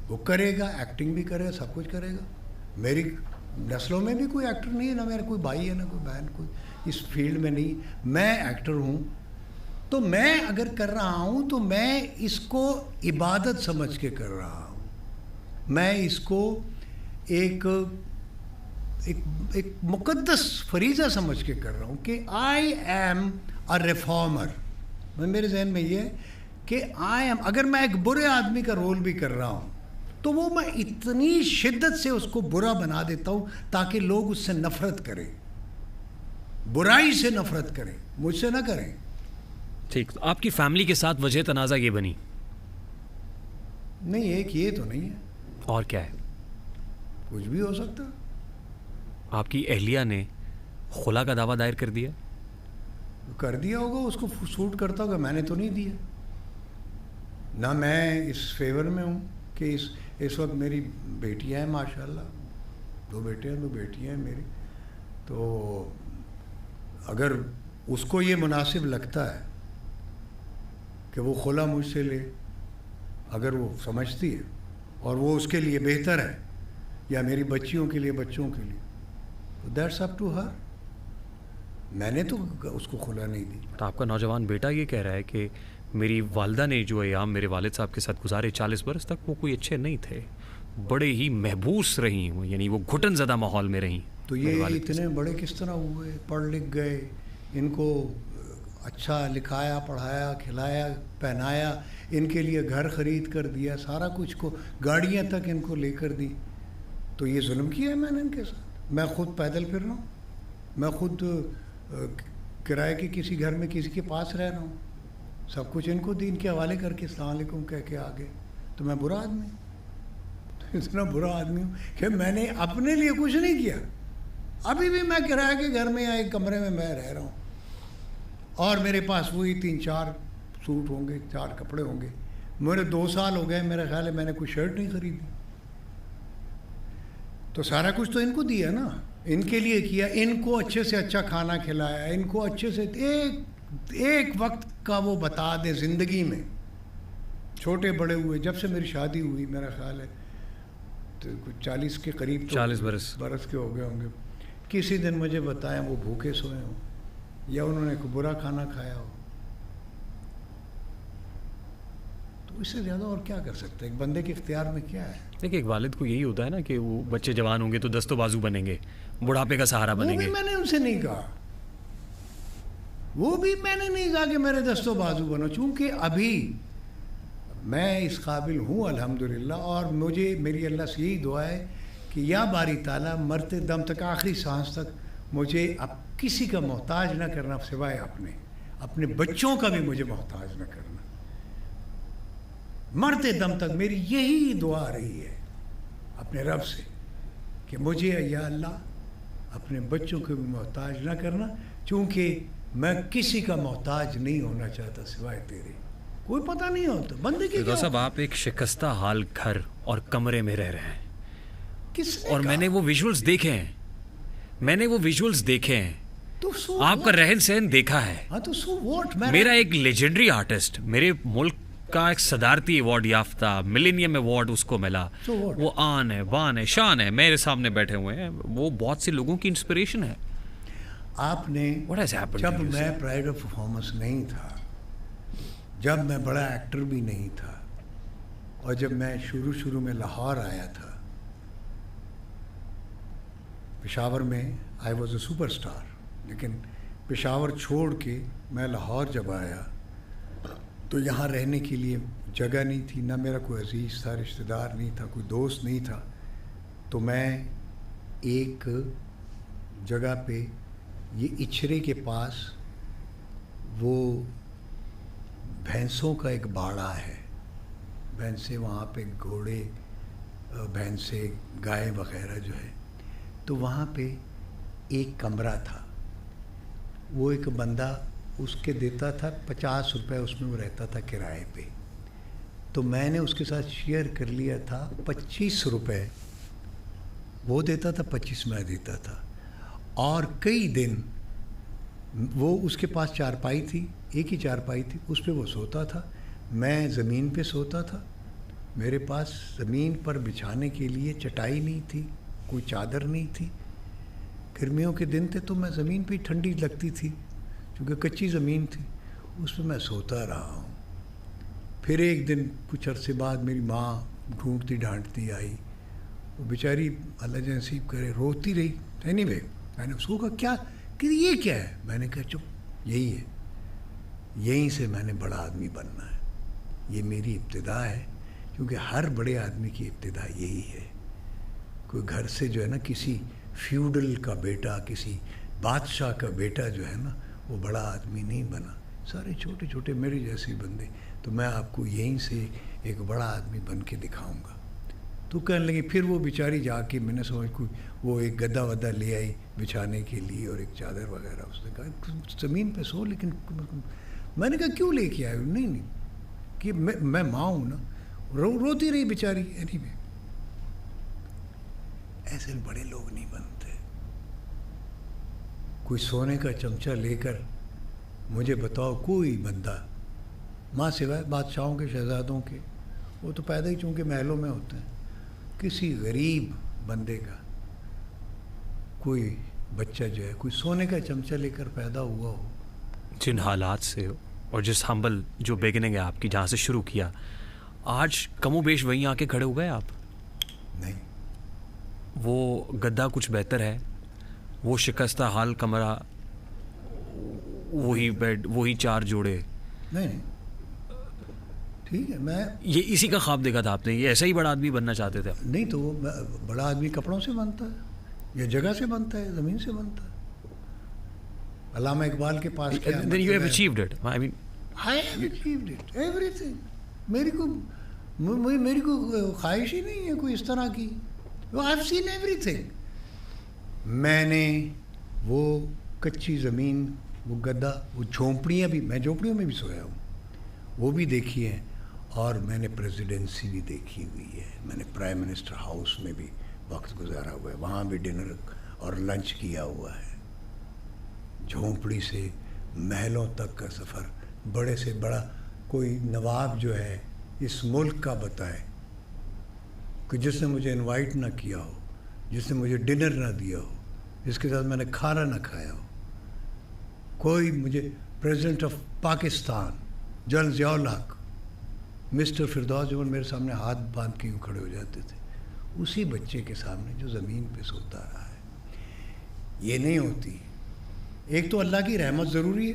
وہ کرے گا, ایکٹنگ بھی کرے گا, سب کچھ کرے گا. میری نسلوں میں بھی کوئی ایکٹر نہیں ہے, نہ میرا کوئی بھائی ہے, نہ کوئی بہن, کوئی اس فیلڈ میں نہیں. میں ایکٹر ہوں, تو میں اگر کر رہا ہوں تو میں اس کو عبادت سمجھ کے کر رہا ہوں. میں اس کو ایک مقدس فریضہ سمجھ کے کر رہا ہوں کہ آئی ایم اے ریفارمر. میرے ذہن میں یہ ہے کہ اگر میں ایک برے آدمی کا رول بھی کر رہا ہوں تو وہ میں اتنی شدت سے اس کو برا بنا دیتا ہوں تاکہ لوگ اس سے نفرت کریں, برائی سے نفرت کریں, مجھ سے نہ کریں. ٹھیک, تو آپ کی فیملی کے ساتھ وجہ تنازع یہ بنی؟ نہیں, ایک یہ تو نہیں ہے. اور کیا ہے؟ کچھ بھی ہو سکتا. آپ کی اہلیہ نے خلا کا دعویٰ دائر کر دیا ہوگا, اس کو سوٹ کرتا ہوگا, میں نے تو نہیں دیا. نہ میں اس فیور میں ہوں کہ اس وقت میری بیٹیاں ہیں, ماشاءاللہ 2 بیٹے ہیں, 2 بیٹیاں ہیں میری. تو اگر اس کو یہ مناسب لگتا ہے کہ وہ خلا مجھ سے لے, اگر وہ سمجھتی ہے اور وہ اس کے لیے بہتر ہے, یا میری بچیوں کے لیے, بچوں کے لیے, تو دیٹس اپ ٹو ہر. میں نے تو اس کو خلا نہیں دی. تو آپ کا نوجوان بیٹا یہ کہہ رہا ہے کہ میری والدہ نے جو ایام میرے والد صاحب کے ساتھ گزارے 40 برس تک, وہ کوئی اچھے نہیں تھے, بڑے ہی محبوس رہی ہوں, یعنی وہ گھٹن زدہ ماحول میں رہیں. تو یہ اتنے بڑے کس طرح ہوئے, پڑھ لکھ گئے, ان کو اچھا لکھایا, پڑھایا, کھلایا, پہنایا, ان کے لیے گھر خرید کر دیا, سارا کچھ کو, گاڑیاں تک ان کو لے کر دی. تو یہ ظلم کیا ہے میں نے ان کے ساتھ. میں خود پیدل پھر رہا ہوں, میں خود کرائے کے کسی گھر میں کسی کے پاس رہ رہا ہوں, سب کچھ ان کو دین کے حوالے کر کے السلام علیکم کہہ کے آگے. تو میں برا آدمی ہوں, اتنا برا آدمی ہوں کہ میں نے اپنے لیے کچھ نہیں کیا. ابھی بھی میں کرائے کے گھر میں یا ایک کمرے میں رہ رہا ہوں, اور میرے پاس وہی 3-4 سوٹ ہوں گے, 4 کپڑے ہوں گے. میرے 2 سال ہو گئے, میرا خیال ہے میں نے کوئی شرٹ نہیں خریدی. تو سارا کچھ تو ان کو دیا نا, ان کے لیے کیا, ان کو اچھے سے اچھا کھانا کھلایا, ان کو اچھے سے ایک وقت کا وہ بتا دیں زندگی میں. چھوٹے بڑے ہوئے, جب سے میری شادی ہوئی میرا خیال ہے تو کچھ 40 کے قریب, 40 برس کے ہو گئے ہوں گے. کسی دن مجھے بتائیں وہ بھوکے سوئے ہوں یا انہوں نے کوئی برا کھانا کھایا ہو. تو اس سے زیادہ اور کیا کر سکتے ہیں, ایک بندے کے اختیار میں کیا ہے. دیکھیں, ایک والد کو یہی ہوتا ہے نا کہ وہ بچے جوان ہوں گے تو دست و بازو بنیں گے, بڑھاپے کا سہارا بنیں گے. میں نے ان سے نہیں کہا, وہ بھی میں نے نہیں کہا کہ میرے دست و بازو بنو، چونکہ ابھی میں اس قابل ہوں الحمدللہ، اور مجھے میری اللہ سے یہی دعا ہے کہ یا باری تعالیٰ مرتے دم تک، آخری سانس تک مجھے اب کسی کا محتاج نہ کرنا سوائے اپنے بچوں کا بھی مجھے محتاج نہ کرنا. مرتے دم تک میری یہی دعا رہی ہے اپنے رب سے کہ مجھے یا اللہ اپنے بچوں کو بھی محتاج نہ کرنا، چونکہ میں کسی کا محتاج نہیں ہونا چاہتا سوائے تیرے. کوئی پتہ نہیں ہوتا بندے کی. صاحب آپ ایک شکستہ حال گھر اور کمرے میں رہ رہے ہیں، اور میں نے وہ ویژولز دیکھے ہیں، آپ کا رہن سہن دیکھا ہے. میرا ایک لیجنڈری آرٹسٹ، میرے ملک کا ایک صدارتی ایوارڈ یافتہ، ملینیم ایوارڈ اس کو ملا، وہ آن ہے، بان ہے، شان ہے، میرے سامنے بیٹھے ہوئے ہیں، وہ بہت سے لوگوں کی انسپریشن ہے. آپ نے جب میں پرائڈ آف پرفارمنس نہیں تھا، جب میں بڑا ایکٹر بھی نہیں تھا، اور جب میں شروع میں لاہور آیا تھا، پشاور میں I was a super star, لیکن پشاور چھوڑ کے میں لاہور جب آیا تو یہاں رہنے کے لیے جگہ نہیں تھی، نہ میرا کوئی عزیز تھا، رشتہ دار نہیں تھا، کوئی دوست نہیں تھا. تو میں ایک جگہ پہ، یہ اچھرے کے پاس، وہ بھینسوں کا ایک باڑہ ہے، بھینسیں وہاں پہ، گھوڑے، بھینسیں، گائے وغیرہ جو ہے، تو وہاں پہ ایک کمرہ تھا. وہ ایک بندہ اس کے دیتا تھا 50 روپے، اس میں وہ رہتا تھا کرائے پہ. تو میں نے اس کے ساتھ شیئر کر لیا تھا 25 روپے، وہ دیتا تھا 25 میں دیتا تھا. اور کئی دن وہ اس کے پاس چارپائی تھی، ایک ہی چارپائی تھی، اس پہ وہ سوتا تھا، میں زمین پہ سوتا تھا. میرے پاس زمین پر بچھانے کے لیے چٹائی نہیں تھی، کوئی چادر نہیں تھی. گرمیوں کے دن تھے تو میں زمین پہ ٹھنڈی لگتی تھی کیونکہ کچی زمین تھی، اس پہ میں سوتا رہا ہوں. پھر ایک دن کچھ عرصے بعد میری ماں ڈھونڈتی ڈھانٹتی آئی، وہ بیچاری اللہ جی نصیب کرے روتی رہی. اینی وے میں نے اس کو کہا کیا کہ یہ کیا ہے؟ میں نے کہا چپ، یہی ہے، یہیں سے میں نے بڑا آدمی بننا ہے. یہ میری ابتدا ہے، کیونکہ ہر بڑے آدمی کی ابتدا یہی ہے. کوئی گھر سے جو ہے نا، کسی فیوڈل کا بیٹا، کسی بادشاہ کا بیٹا جو ہے نا، وہ بڑا آدمی نہیں بنا. سارے چھوٹے چھوٹے میرے جیسے بندے. تو میں آپ کو یہیں سے ایک بڑا آدمی بن کے دکھاؤں گا. تو کہنے لگی. پھر وہ بیچاری جا کے، میں نے سمجھ کوئی وہ ایک گدا ودا لے آئی بچھانے کے لیے اور ایک چادر وغیرہ. اس نے کہا زمین پہ سو، لیکن میں نے کہا کیوں لے کے آئے؟ نہیں کہ میں ماں ہوں نا. روتی رہی بیچاری. اینی وے ایسے بڑے لوگ نہیں بنتے. کوئی سونے کا چمچہ لے کر مجھے بتاؤ کوئی بندہ، ماں سوائے بادشاہوں کے، شہزادوں کے، وہ تو پیدا ہی چونکہ محلوں میں ہوتے ہیں، کسی غریب بندے کا کوئی بچہ جو ہے کوئی سونے کا چمچہ لے کر پیدا ہوا ہو، جن حالات سے اور جس ہمبل جو بیگننگ ہے آپ کی، جہاں سے شروع کیا، آج کم و بیش وہیں آ کے کھڑے ہو گئے آپ؟ نہیں. وہ گدا کچھ بہتر ہے، وہ شکستہ حال کمرہ، وہی بیڈ، وہی 4 جوڑے. نہیں ٹھیک ہے. میں یہ اسی کا خواب دیکھا تھا آپ نے؟ یہ ایسا ہی بڑا آدمی بننا چاہتے تھے؟ نہیں تو وہ بڑا آدمی کپڑوں سے بنتا ہے، یا جگہ سے بنتا ہے، زمین سے بنتا ہے. علامہ اقبال کے پاس کیا Then you have achieved it. I mean, I have achieved it. Everything. میری کو خواہش ہی نہیں ہے کوئی اس طرح کی. I've seen everything. میں نے وہ کچی زمین، وہ گدا، وہ جھونپڑیاں بھی، میں جھونپڑیوں میں بھی سویا ہوں، وہ بھی دیکھی ہیں. اور میں نے پریزیڈنسی بھی دیکھی ہوئی ہے. میں نے پرائم منسٹر ہاؤس میں بھی وقت گزارا ہوا ہے، وہاں بھی ڈنر اور لنچ کیا ہوا ہے. جھونپڑی سے محلوں تک کا سفر. بڑے سے بڑا کوئی نواب جو ہے اس ملک کا بتائے کہ جس نے مجھے انوائٹ نہ کیا ہو، جس نے مجھے ڈنر نہ دیا ہو، جس کے ساتھ میں نے کھانا نہ کھایا ہو. کوئی مجھے president of Pakistan general Zia ul Haq, mister Firdous Juman میرے سامنے ہاتھ باندھ کے یوں کھڑے ہو جاتے تھے، اسی بچے کے سامنے جو زمین پہ سوتا رہا ہے. یہ نہیں ہوتی. ایک تو اللہ کی رحمت ضروری ہے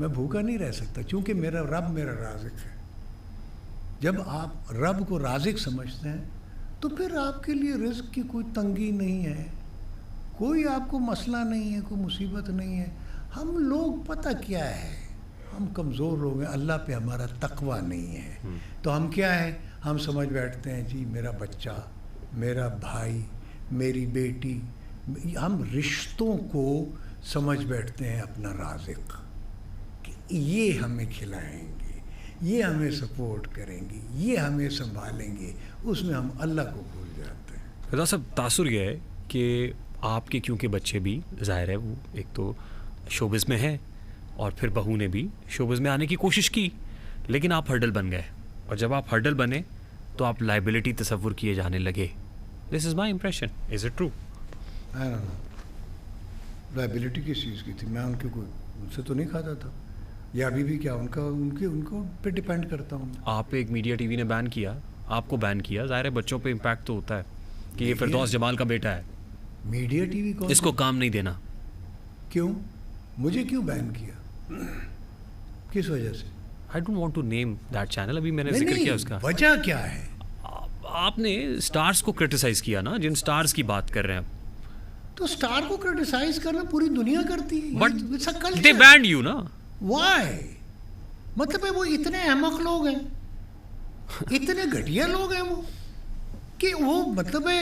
میں بھوکا نہیں رہ سکتا چونکہ میرا رب میرا رازق ہے. جب آپ رب کو رازق سمجھتے ہیں تو پھر آپ کے لیے رزق کی کوئی تنگی نہیں ہے, کوئی آپ کو مسئلہ نہیں ہے, کوئی مصیبت نہیں ہے. ہم لوگ پتہ کیا ہے, ہم کمزور لوگ ہیں, اللہ پہ ہمارا تقویٰ نہیں ہے. تو ہم کیا ہے, ہم سمجھ بیٹھتے ہیں جی میرا بچہ, میرا بھائی, میری بیٹی, ہم رشتوں کو سمجھ بیٹھتے ہیں اپنا رازق, کہ یہ ہمیں کھلائیں گے, یہ ہمیں سپورٹ کریں گے, یہ ہمیں سنبھالیں گے. اس میں ہم اللہ کو بھول جاتے ہیں. فضا صاحب, تاثر یہ ہے کہ آپ کے کیونکہ بچے بھی ظاہر ہے وہ ایک تو شوبز میں ہیں اور پھر بہو نے بھی شوبز میں آنے کی کوشش کی, لیکن آپ ہرڈل بن گئے, اور جب آپ ہرڈل بنے تو آپ لائبلٹی تصور کیے جانے لگے. This is my impression, is it true? Liability کس چیز کی تھی؟ میں ان کے کوئی ان سے تو نہیں کھاتا تھا, یا ابھی بھی کیا ان کو پہ ڈپینڈ کرتا ہوں. آپ ایک میڈیا ٹی وی نے بین کیا, آپ کو بین کیا, ظاہر ہے بچوں پہ امپیکٹ تو ہوتا ہے کہ یہ فردوس جمال کا بیٹا ہے, میڈیا ٹی وی کو اس کو کام نہیں دینا. کیوں مجھے کیوں بین کیا, کس وجہ سے؟ I don't want to name that channel, ابھی میں نے ذکر کیا اس کا. وجہ کیا ہے؟ آپ نے سٹارز کو کرٹیسائز کیا نا, جن سٹارز کی بات کر رہے ہیں. تو سٹار کو کرٹیسائز کرنا پوری دنیا کرتی ہے, بٹ دے بینڈ یو نا. وائی؟ مطلب ہے وہ اتنے احمق لوگ ہیں, اتنے گھٹیا لوگ ہیں وہ, کہ وہ مطلب ہے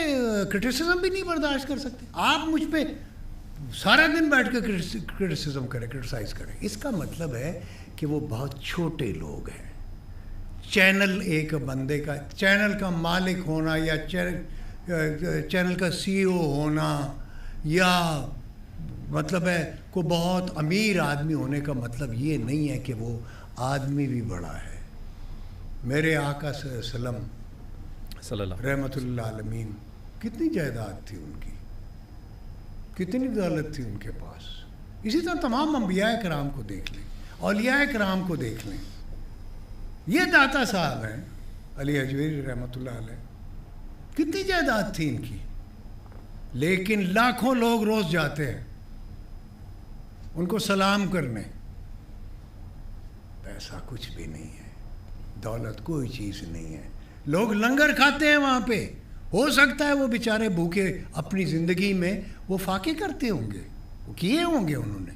کرٹیسزم بھی نہیں برداشت کر سکتے. آپ مجھ پہ سارا دن بیٹھ کے کرٹیسزم کریں, کرٹیسائز کریں, اس کا مطلب ہے کہ وہ بہت چھوٹے لوگ ہیں. چینل ایک بندے کا, چینل کا مالک ہونا یا چینل کا سی او ہونا یا مطلب ہے کو بہت امیر آدمی ہونے کا مطلب یہ نہیں ہے کہ وہ آدمی بھی بڑا ہے. میرے آقا صلی اللہ علیہ رحمۃ اللہ عالمین, کتنی جائیداد تھی ان کی, کتنی دولت تھی ان کے پاس. اسی طرح تمام انبیاء کرام کو دیکھ لیں, اولیاء کرام کو دیکھ لیں. یہ داتا صاحب ہیں علی حجویری رحمۃ اللہ علیہ, کتنی جائیداد تھی ان کی, لیکن لاکھوں لوگ روز جاتے ہیں ان کو سلام کرنے. پیسہ کچھ بھی نہیں ہے, دولت کوئی چیز نہیں ہے. لوگ لنگر کھاتے ہیں وہاں پہ, ہو سکتا ہے وہ بیچارے بھوکے اپنی زندگی میں وہ فاقے کرتے ہوں گے, وہ کیے ہوں گے انہوں نے,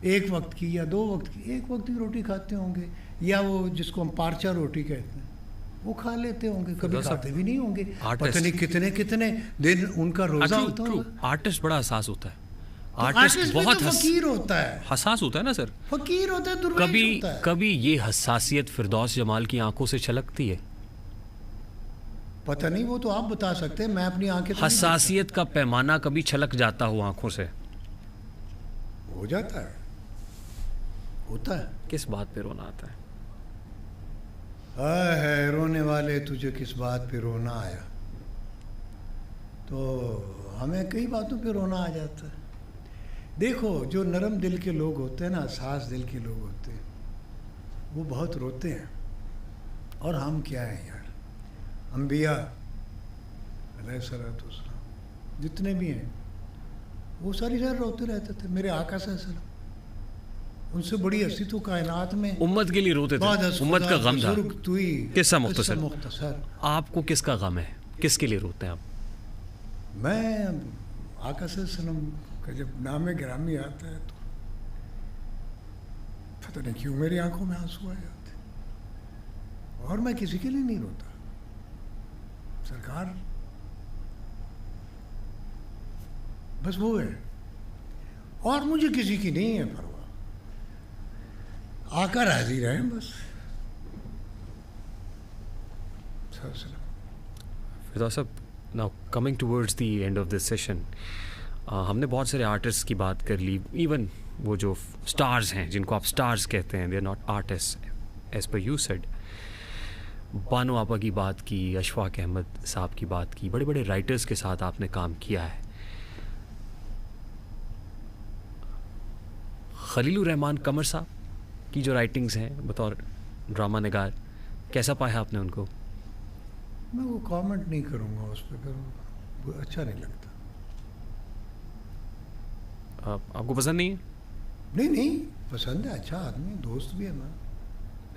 ایک وقت کی یا دو وقت کی, ایک وقت کی روٹی کھاتے ہوں گے, یا وہ جس کو ہم پارچا روٹی کہتے ہیں وہ کھا لیتے ہوں گے, کبھی کھاتے بھی نہیں ہوں گے. پتہ نہیں کتنے کتنے دن ان کا روزہ ہوتا ہوگا. آرٹسٹ بڑا حساس ہوتا ہے, آرٹسٹ بہت فقیر ہوتا ہے, حساس ہوتا ہے نا سر, فقیر ہوتا ہے, درویش ہوتا ہے. کبھی یہ حساسیت فردوس جمال کی آنکھوں سے چھلکتی ہے؟ پتہ نہیں, وہ تو آپ بتا سکتے ہیں, میں اپنی آنکھیں. حساسیت کا پیمانہ کبھی چھلک جاتا ہو آنکھوں سے؟ ہو جاتا ہے, ہوتا ہے. کس بات پہ رونا آتا ہے؟ ہے رونے والے تجھے کس بات پہ رونا آیا. تو ہمیں کئی باتوں پہ رونا آ جاتا ہے. دیکھو جو نرم دل کے لوگ ہوتے ہیں نا, حساس دل کے لوگ ہوتے ہیں, وہ بہت روتے ہیں. اور ہم کیا ہیں یار, انبیاء علیہ الصلوۃ والسلام جتنے بھی ہیں وہ ساری رات روتے رہتے تھے. میرے آقا صلی اللہ علیہ وسلم, ان سے بڑی ہستی تو کائنات میں امت کے لیے روتے تھے, امت کا غم تھا. قصہ مختصر, آپ کو کس کا غم ہے, کس کے لیے روتے ہیں آپ؟ میں آقا صلی اللہ علیہ وسلم کا جب نام گرامی آتا ہے تو پتہ نہیں کیوں میری آنکھوں میں آنسو آ جاتے, اور میں کسی کے لیے نہیں روتا. سرکار بس وہ ہے, اور مجھے کسی کی نہیں ہے پرواہ, آقا راضی رہیں بس. فضا صاحب, now coming towards the end of this session, ہم نے بہت سارے آرٹسٹ کی بات کر لی, ایون وہ جو سٹارز ہیں جن کو آپ سٹارز کہتے ہیں, they are not artists as per you said. Bano آپا کی بات کی, اشفاق احمد صاحب کی بات کی, بڑے بڑے رائٹرز کے ساتھ آپ نے کام کیا ہے. خلیل الرحمان قمر صاحب کی جو رائٹنگز ہیں بطور ڈرامہ نگار, کیسا پایا آپ نے ان کو؟ میں وہ کامنٹ نہیں کروں گا اس پہ, وہ اچھا نہیں لگتا. آپ کو پسند نہیں ہے؟ نہیں پسند ہے, اچھا آدمی, دوست بھی ہے ہمارا.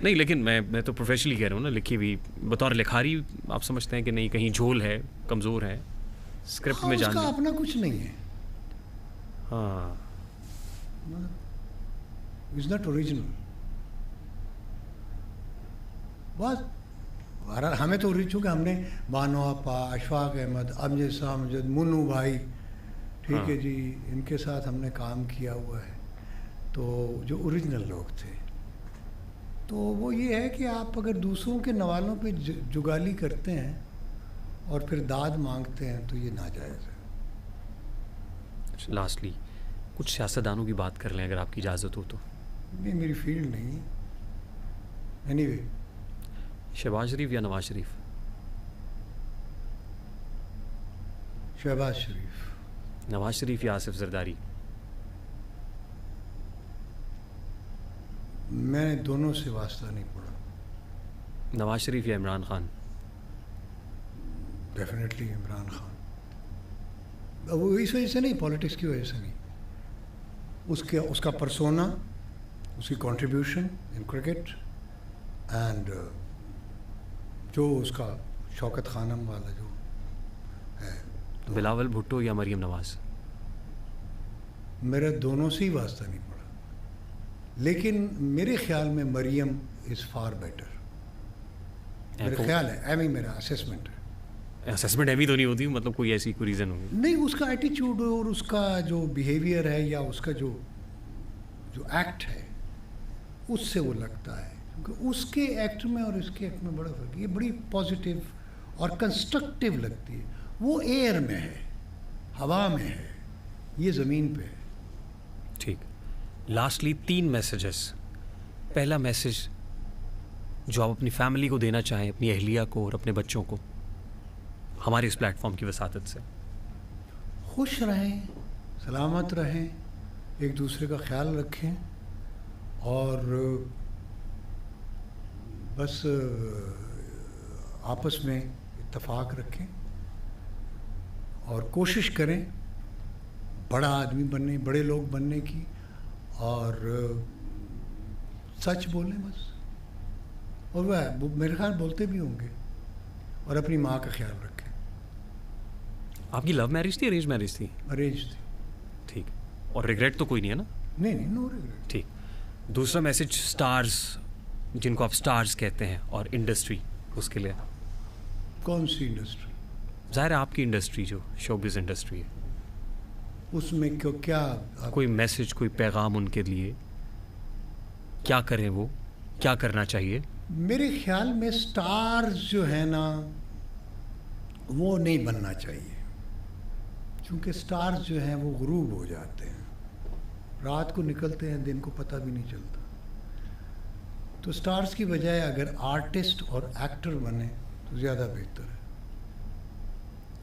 نہیں لیکن میں تو پروفیشنلی کہہ رہا ہوں نا, لکھی ہوئی بطور لکھاری آپ سمجھتے ہیں کہ نہیں کہیں جھول ہے, کمزور ہے اسکرپٹ میں اس جان کا اپنا کچھ نہیں ہے. ہاں از ناٹ اوریجنل. بس ہمیں تو چونکہ ہم نے بانو آپا, اشفاق احمد, امجد سامجد, منو بھائی, ٹھیک ہے جی, ان کے ساتھ ہم نے کام کیا ہوا ہے, تو جو اوریجنل لوگ تھے. تو وہ یہ ہے کہ آپ اگر دوسروں کے نوالوں پہ جگالی کرتے ہیں اور پھر داد مانگتے ہیں تو یہ ناجائز ہے. لاسٹلی کچھ سیاستدانوں کی بات کر لیں اگر آپ کی اجازت ہو تو. نہیں میری فیلڈ نہیں ہے. اینی وے, شہباز شریف یا نواز شریف؟ شہباز شریف. نواز شریف یا آصف زرداری؟ میں نے دونوں سے واسطہ نہیں پڑا. نواز شریف یا عمران خان؟ ڈیفینیٹلی عمران خان. وہ اس وجہ سے نہیں, پالیٹکس کی وجہ سے نہیں, اس کا پرسونا, اس کی کنٹریبیوشن ان کرکٹ, اینڈ جو اس کا شوکت خانم والا جو ہے. بلاول بھٹو یا مریم نواز؟ میرا دونوں سے ہی واسطہ نہیں پڑا, لیکن میرے خیال میں مریم از فار بیٹر. میرا خیال ہے, ایمی میرا اسیسمنٹ ہے. اسیسمنٹ ایوی تو نہیں ہوتی, مطلب کوئی ایسی کوئی ریزن ہوگی؟ نہیں, اس کا ایٹیچیوڈ اور اس کا جو بیہیویئر ہے یا اس کا جو ایکٹ ہے اس سے وہ لگتا ہے, کیونکہ اس کے ایکٹ میں اور اس کے ایکٹ میں بڑا فرق ہے. یہ بڑی پازیٹیو اور کنسٹرکٹیو لگتی ہے. وہ ایئر میں ہے, ہوا میں ہے, یہ زمین پہ ہے. ٹھیک. Lastly 3 messages. پہلا میسیج جو آپ اپنی فیملی کو دینا چاہیں, اپنی اہلیہ کو اور اپنے بچوں کو, ہمارے اس پلیٹ فارم کی وساطت سے. خوش رہیں, سلامت رہیں, ایک دوسرے کا خیال رکھیں, اور بس آپس میں اتفاق رکھیں, اور کوشش کریں بڑا آدمی بننے, بڑے لوگ بننے کی, اور سچ بولیں بس. اور وہ میرے خیال بولتے بھی ہوں گے, اور اپنی ماں کا خیال رکھیں. آپ کی لو میرج تھی, ارینج میرج تھی؟ ارینج تھی. ٹھیک. اور ریگریٹ تو کوئی نہیں ہے نا؟ نہیں, نو ریگریٹ. ٹھیک. دوسرا میسیج سٹارز, جن کو آپ سٹارز کہتے ہیں, اور انڈسٹری, اس کے لیے. کون سی انڈسٹری؟ ظاہر ہے آپ کی انڈسٹری جو شوبز انڈسٹری ہے, اس میں کیا کوئی میسیج, کوئی پیغام ان کے لیے, کیا کریں, وہ کیا کرنا چاہیے؟ میرے خیال میں سٹارز جو ہے نا وہ نہیں بننا چاہیے, کیونکہ سٹارز جو ہیں وہ غروب ہو جاتے ہیں, رات کو نکلتے ہیں, دن کو پتہ بھی نہیں چلتا. تو سٹارز کی بجائے اگر آرٹسٹ اور ایکٹر بنے تو زیادہ بہتر ہے.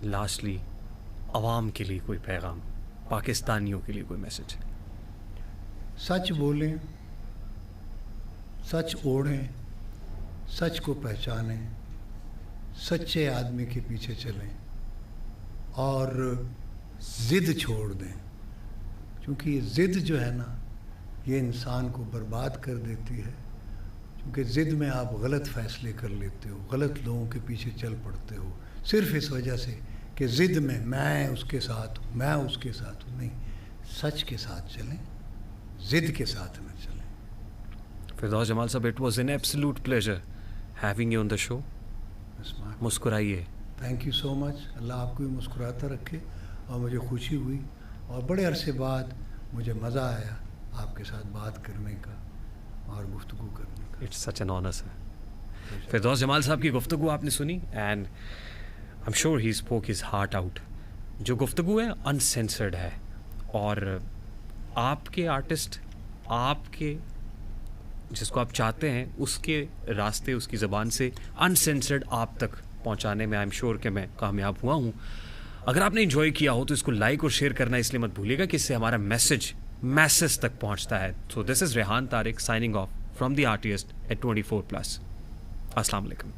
لاسٹلی عوام کے لیے کوئی پیغام, پاکستانیوں کے لیے کوئی میسیج؟ سچ بولیں, سچ اوڑھیں, سچ کو پہچانیں, سچے آدمی کے پیچھے چلیں, اور ضد چھوڑ دیں, کیونکہ یہ ضد جو ہے نا یہ انسان کو برباد کر دیتی ہے. کیونکہ ضد میں آپ غلط فیصلے کر لیتے ہو, غلط لوگوں کے پیچھے چل پڑتے ہو, صرف اس وجہ سے کہ ضد میں اس کے ساتھ ہوں, میں اس کے ساتھ ہوں. نہیں, سچ کے ساتھ چلیں, ضد کے ساتھ نہ چلیں. فردوس جمال صاحب, it was an absolute pleasure having you on the show. مسکرائیے. Thank you so much. اللہ آپ کو بھی مسکراتا رکھے, اور مجھے خوشی ہوئی, اور بڑے عرصے بعد مجھے مزہ آیا آپ کے ساتھ بات کرنے کا اور گفتگو کرنے کا. It's such an honour sir. Firdous Jamal صاحب کی گفتگو آپ نے سنی, and I am sure he spoke his heart out. جو گفتگو ہے انسینسرڈ ہے, اور آپ کے آرٹسٹ, آپ کے جس کو آپ چاہتے ہیں اس کے راستے, اس کی زبان سے انسینسرڈ آپ تک پہنچانے میں آئی ایم شیور کہ میں کامیاب ہوا ہوں. اگر آپ نے انجوائے کیا ہو تو اس کو لائک اور شیئر کرنا اس لیے مت بھولیے گا کہ اس سے ہمارا میسج میسز تک پہنچتا ہے. So this is Rehan Tariq signing off from the artist at 24+. السلام علیکم.